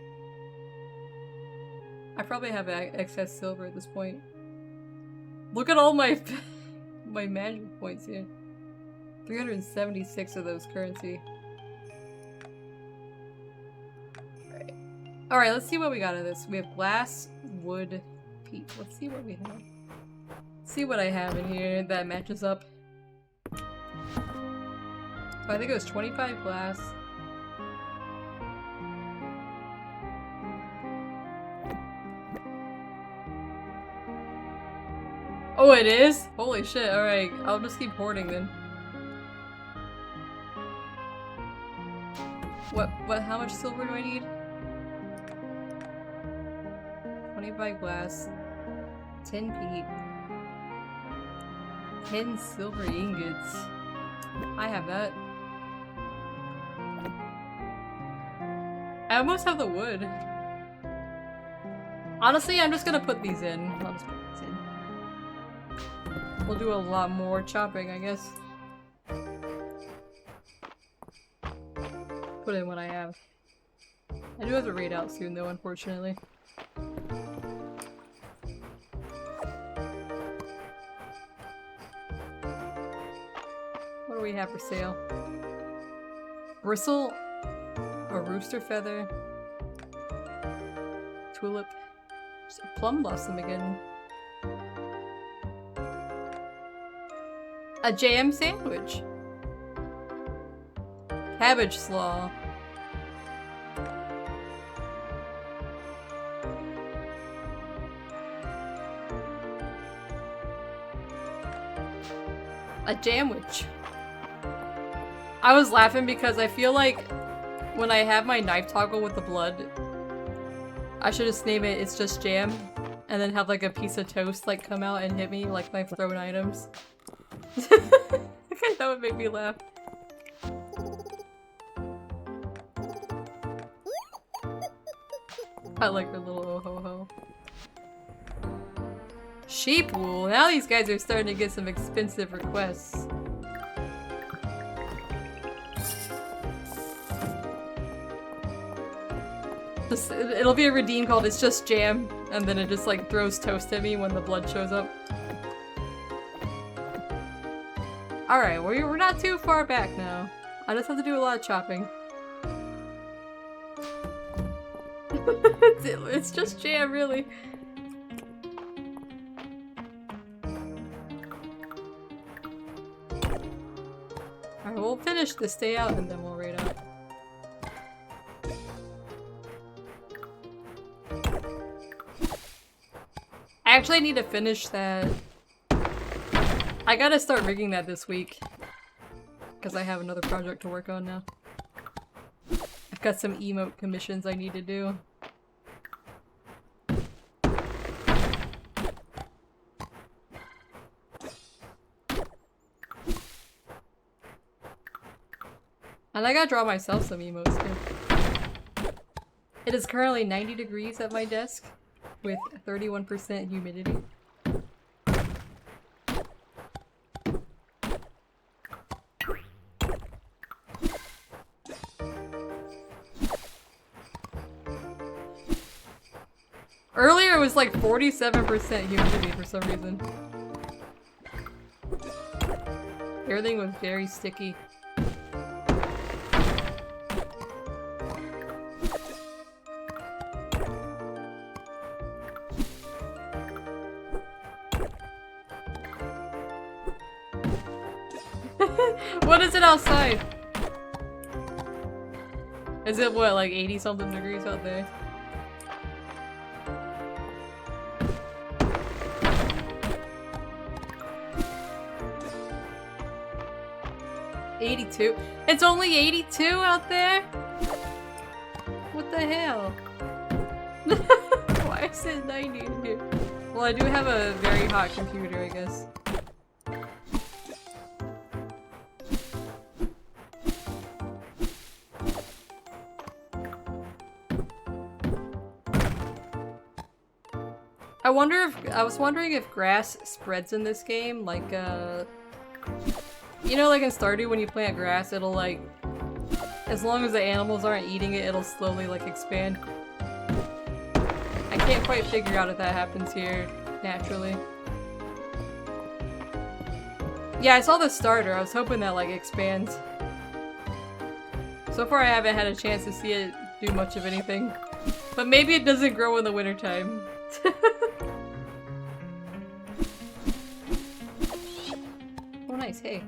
I probably have excess silver at this point. Look at all my my magic points here. 376 of those currency. Alright, let's see what we got of this. We have glass, wood, peat. Let's see what we have. Let's see what I have in here that matches up. So I think it was 25 glass. Oh, it is? Holy shit, alright. I'll just keep hoarding then. How much silver do I need? 25 glass. 10 peat. 10 silver ingots. I have that. I almost have the wood. Honestly, I'm just gonna put these in. I'll just put these in. We'll do a lot more chopping, I guess. Put in what I have. I do have to raid out soon though, unfortunately. What do we have for sale? Bristle, a rooster feather, tulip, plum blossom again. A jam sandwich. Cabbage slaw. A jamwich. I was laughing because I feel like when I have my knife toggle with the blood, I should just name it It's Just Jam, and then have like a piece of toast like come out and hit me like my thrown items. That would make me laugh. I like her little oh-ho-ho. Sheep wool. Now these guys are starting to get some expensive requests. It'll be a redeem called It's Just Jam, and then it just like throws toast at me when the blood shows up. Alright, we're not too far back now. I just have to do a lot of chopping. It's just jam, really. Alright, we'll finish this day out and then we'll raid out. I actually need to finish that. I gotta start rigging that this week. Because I have another project to work on now. I've got some emote commissions I need to do. And I gotta draw myself some emotes too. It is currently 90 degrees at my desk with 31% humidity. Earlier it was like 47% humidity for some reason. Everything was very sticky. What is it outside? Is it what, like 80 something degrees out there? $82. It's only 82 out there? What the hell? Why is it 90 here? Well, I do have a very hot computer, I guess. I was wondering if grass spreads in this game, like, you know, like in Stardew when you plant grass, it'll like, as long as the animals aren't eating it, it'll slowly like expand. I can't quite figure out if that happens here naturally. Yeah, I saw the starter. I was hoping that like expands. So far I haven't had a chance to see it do much of anything. But maybe it doesn't grow in the wintertime. Oh nice, hey.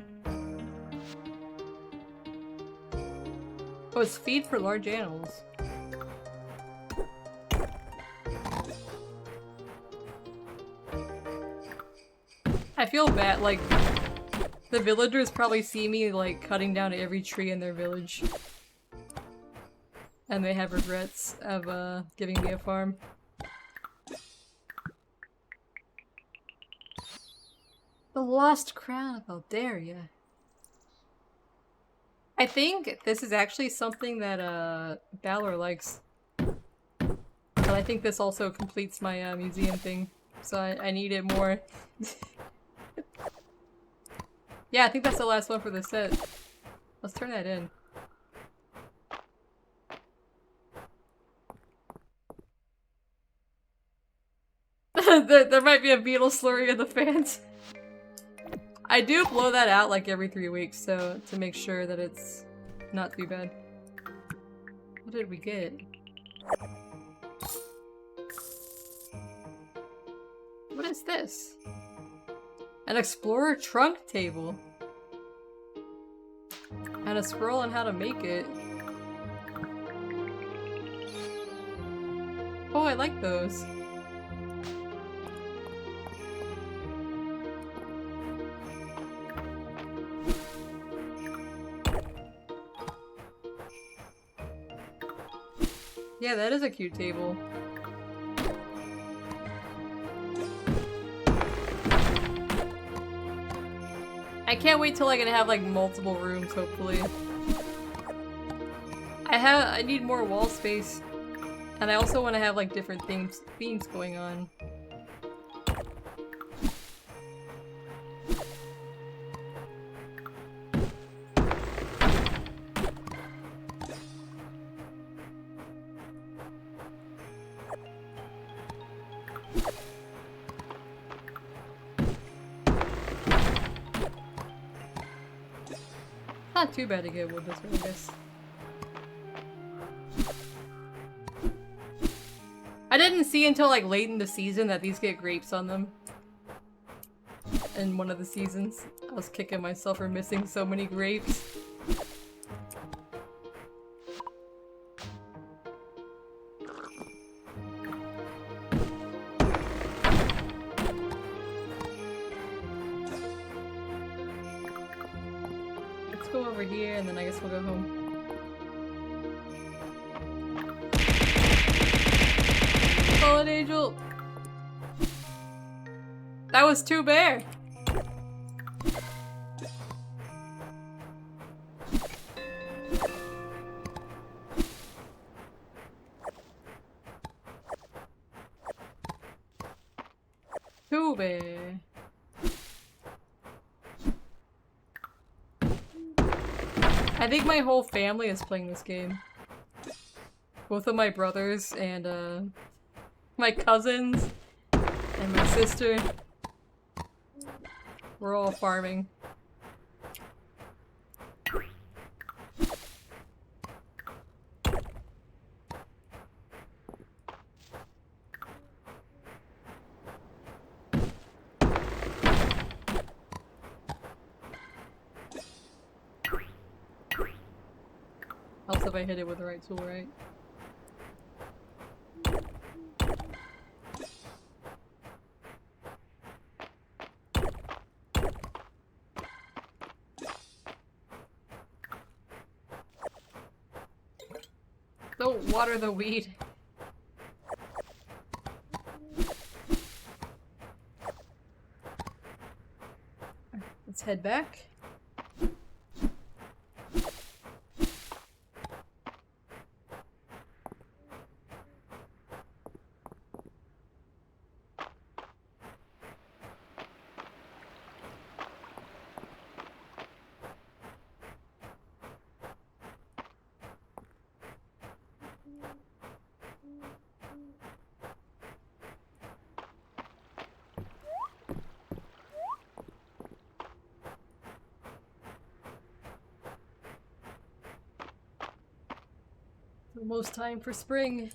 Oh, it's feed for large animals. I feel bad, like, the villagers probably see me, like, cutting down every tree in their village. And they have regrets of, giving me a farm. The Lost Crown of Eldaria. I think this is actually something that, Balor likes. But I think this also completes my, museum thing. So I need it more. Yeah, I think that's the last one for the set. Let's turn that in. there might be a beetle slurry in the fans. I do blow that out like every 3 weeks, so to make sure that it's not too bad. What did we get? What is this? An explorer trunk table. And a scroll on how to make it. Oh, I like those. Yeah, that is a cute table. I can't wait till I can have like multiple rooms, hopefully. I need more wall space. And I also want to have like different themes going on. Not too bad to get wood this way, I guess. I didn't see until like late in the season that these get grapes on them. In one of the seasons. I was kicking myself for missing so many grapes. Let's go over here and then I guess we'll go home. Fallen angel! That was too bare! Too bare. I think my whole family is playing this game. Both of my brothers and my cousins and my sister. We're all farming. Helps if I hit it with the right tool, right? Don't water the weed. Let's head back. Almost time for spring.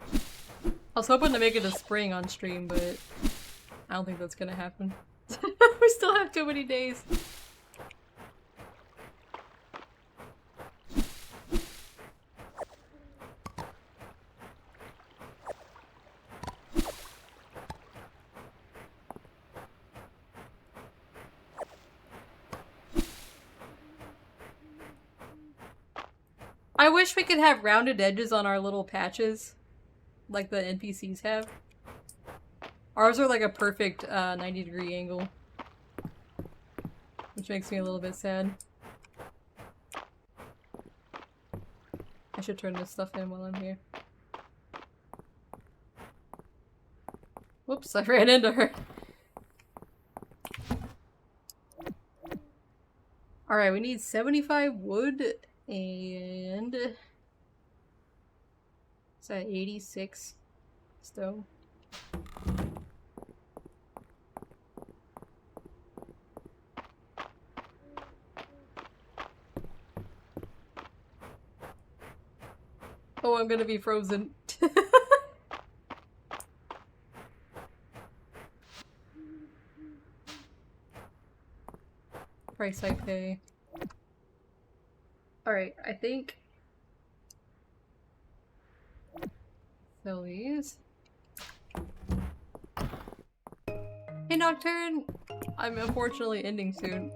I was hoping to make it a spring on stream, but I don't think that's gonna happen. We still have too many days. I wish we could have rounded edges on our little patches, like the NPCs have. Ours are like a perfect 90-degree angle, which makes me a little bit sad. I should turn this stuff in while I'm here. Whoops, I ran into her. Alright, we need 75 wood. And is that 86 stone? Oh, I'm gonna be frozen. Price I pay. Alright, I think sell these. Hey Nocturne! I'm unfortunately ending soon.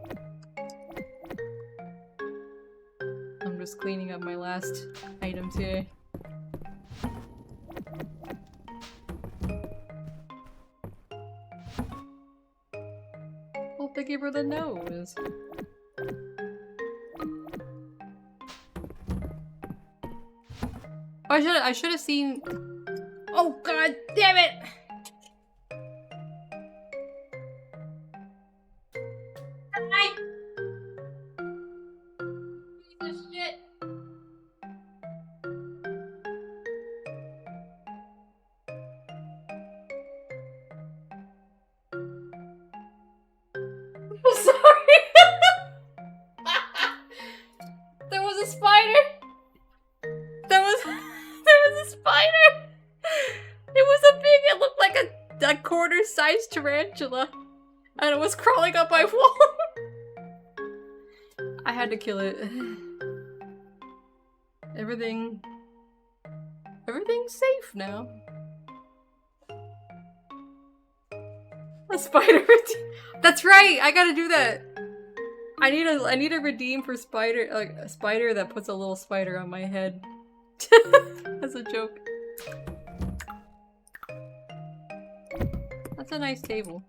I'm just cleaning up my last items here. Hope they gave her the nose. Oh, I should have seen. Oh god damn it! Piece of shit. I'm sorry. There was a spider. There was a spider. It was a big. It looked like a quarter-sized tarantula, and it was crawling up my wall. I had to kill it. Everything's safe now. A spider. That's right. I gotta do that. I need to redeem for spider, like a spider that puts a little spider on my head. As a joke. That's a nice table.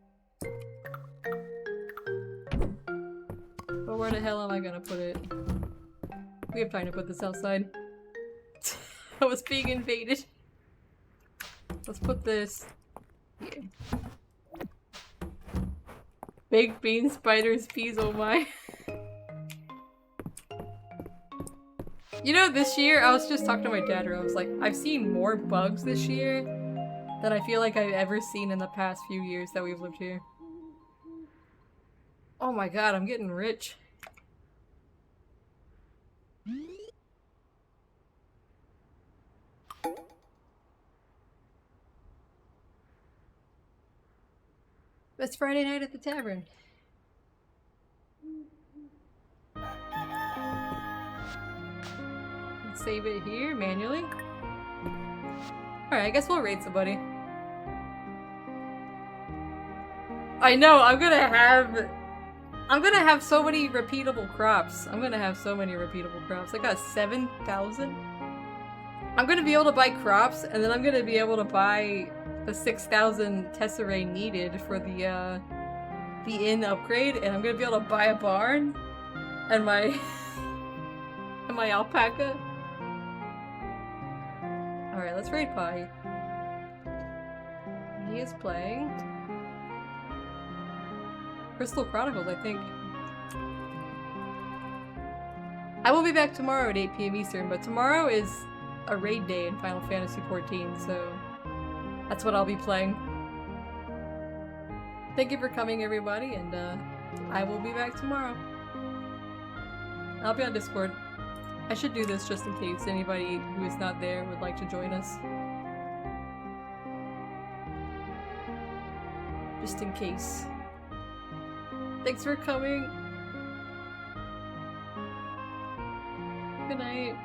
But where the hell am I gonna put it? We have time to put this outside. I was being invaded. Let's put this here. Big bean spiders, peas, oh my. You know, this year, I was just talking to my dad where I was like, I've seen more bugs this year than I feel like I've ever seen in the past few years that we've lived here. Oh my god, I'm getting rich. It's Friday night at the tavern. Let's save it here manually. Alright, I guess we'll raid somebody. I know, I'm gonna have so many repeatable crops. I'm gonna have so many repeatable crops. I got 7,000. I'm gonna be able to buy crops, and then I'm gonna be able to buy the 6,000 tesserae needed for the inn upgrade, and I'm gonna be able to buy a barn and my and my alpaca. Alright, let's raid Pi. He is playing Crystal Chronicles, I think. I will be back tomorrow at 8 PM Eastern, but tomorrow is a raid day in Final Fantasy XIV, so that's what I'll be playing. Thank you for coming, everybody, and I will be back tomorrow. I'll be on Discord. I should do this just in case anybody who is not there would like to join us. Just in case. Thanks for coming. Good night.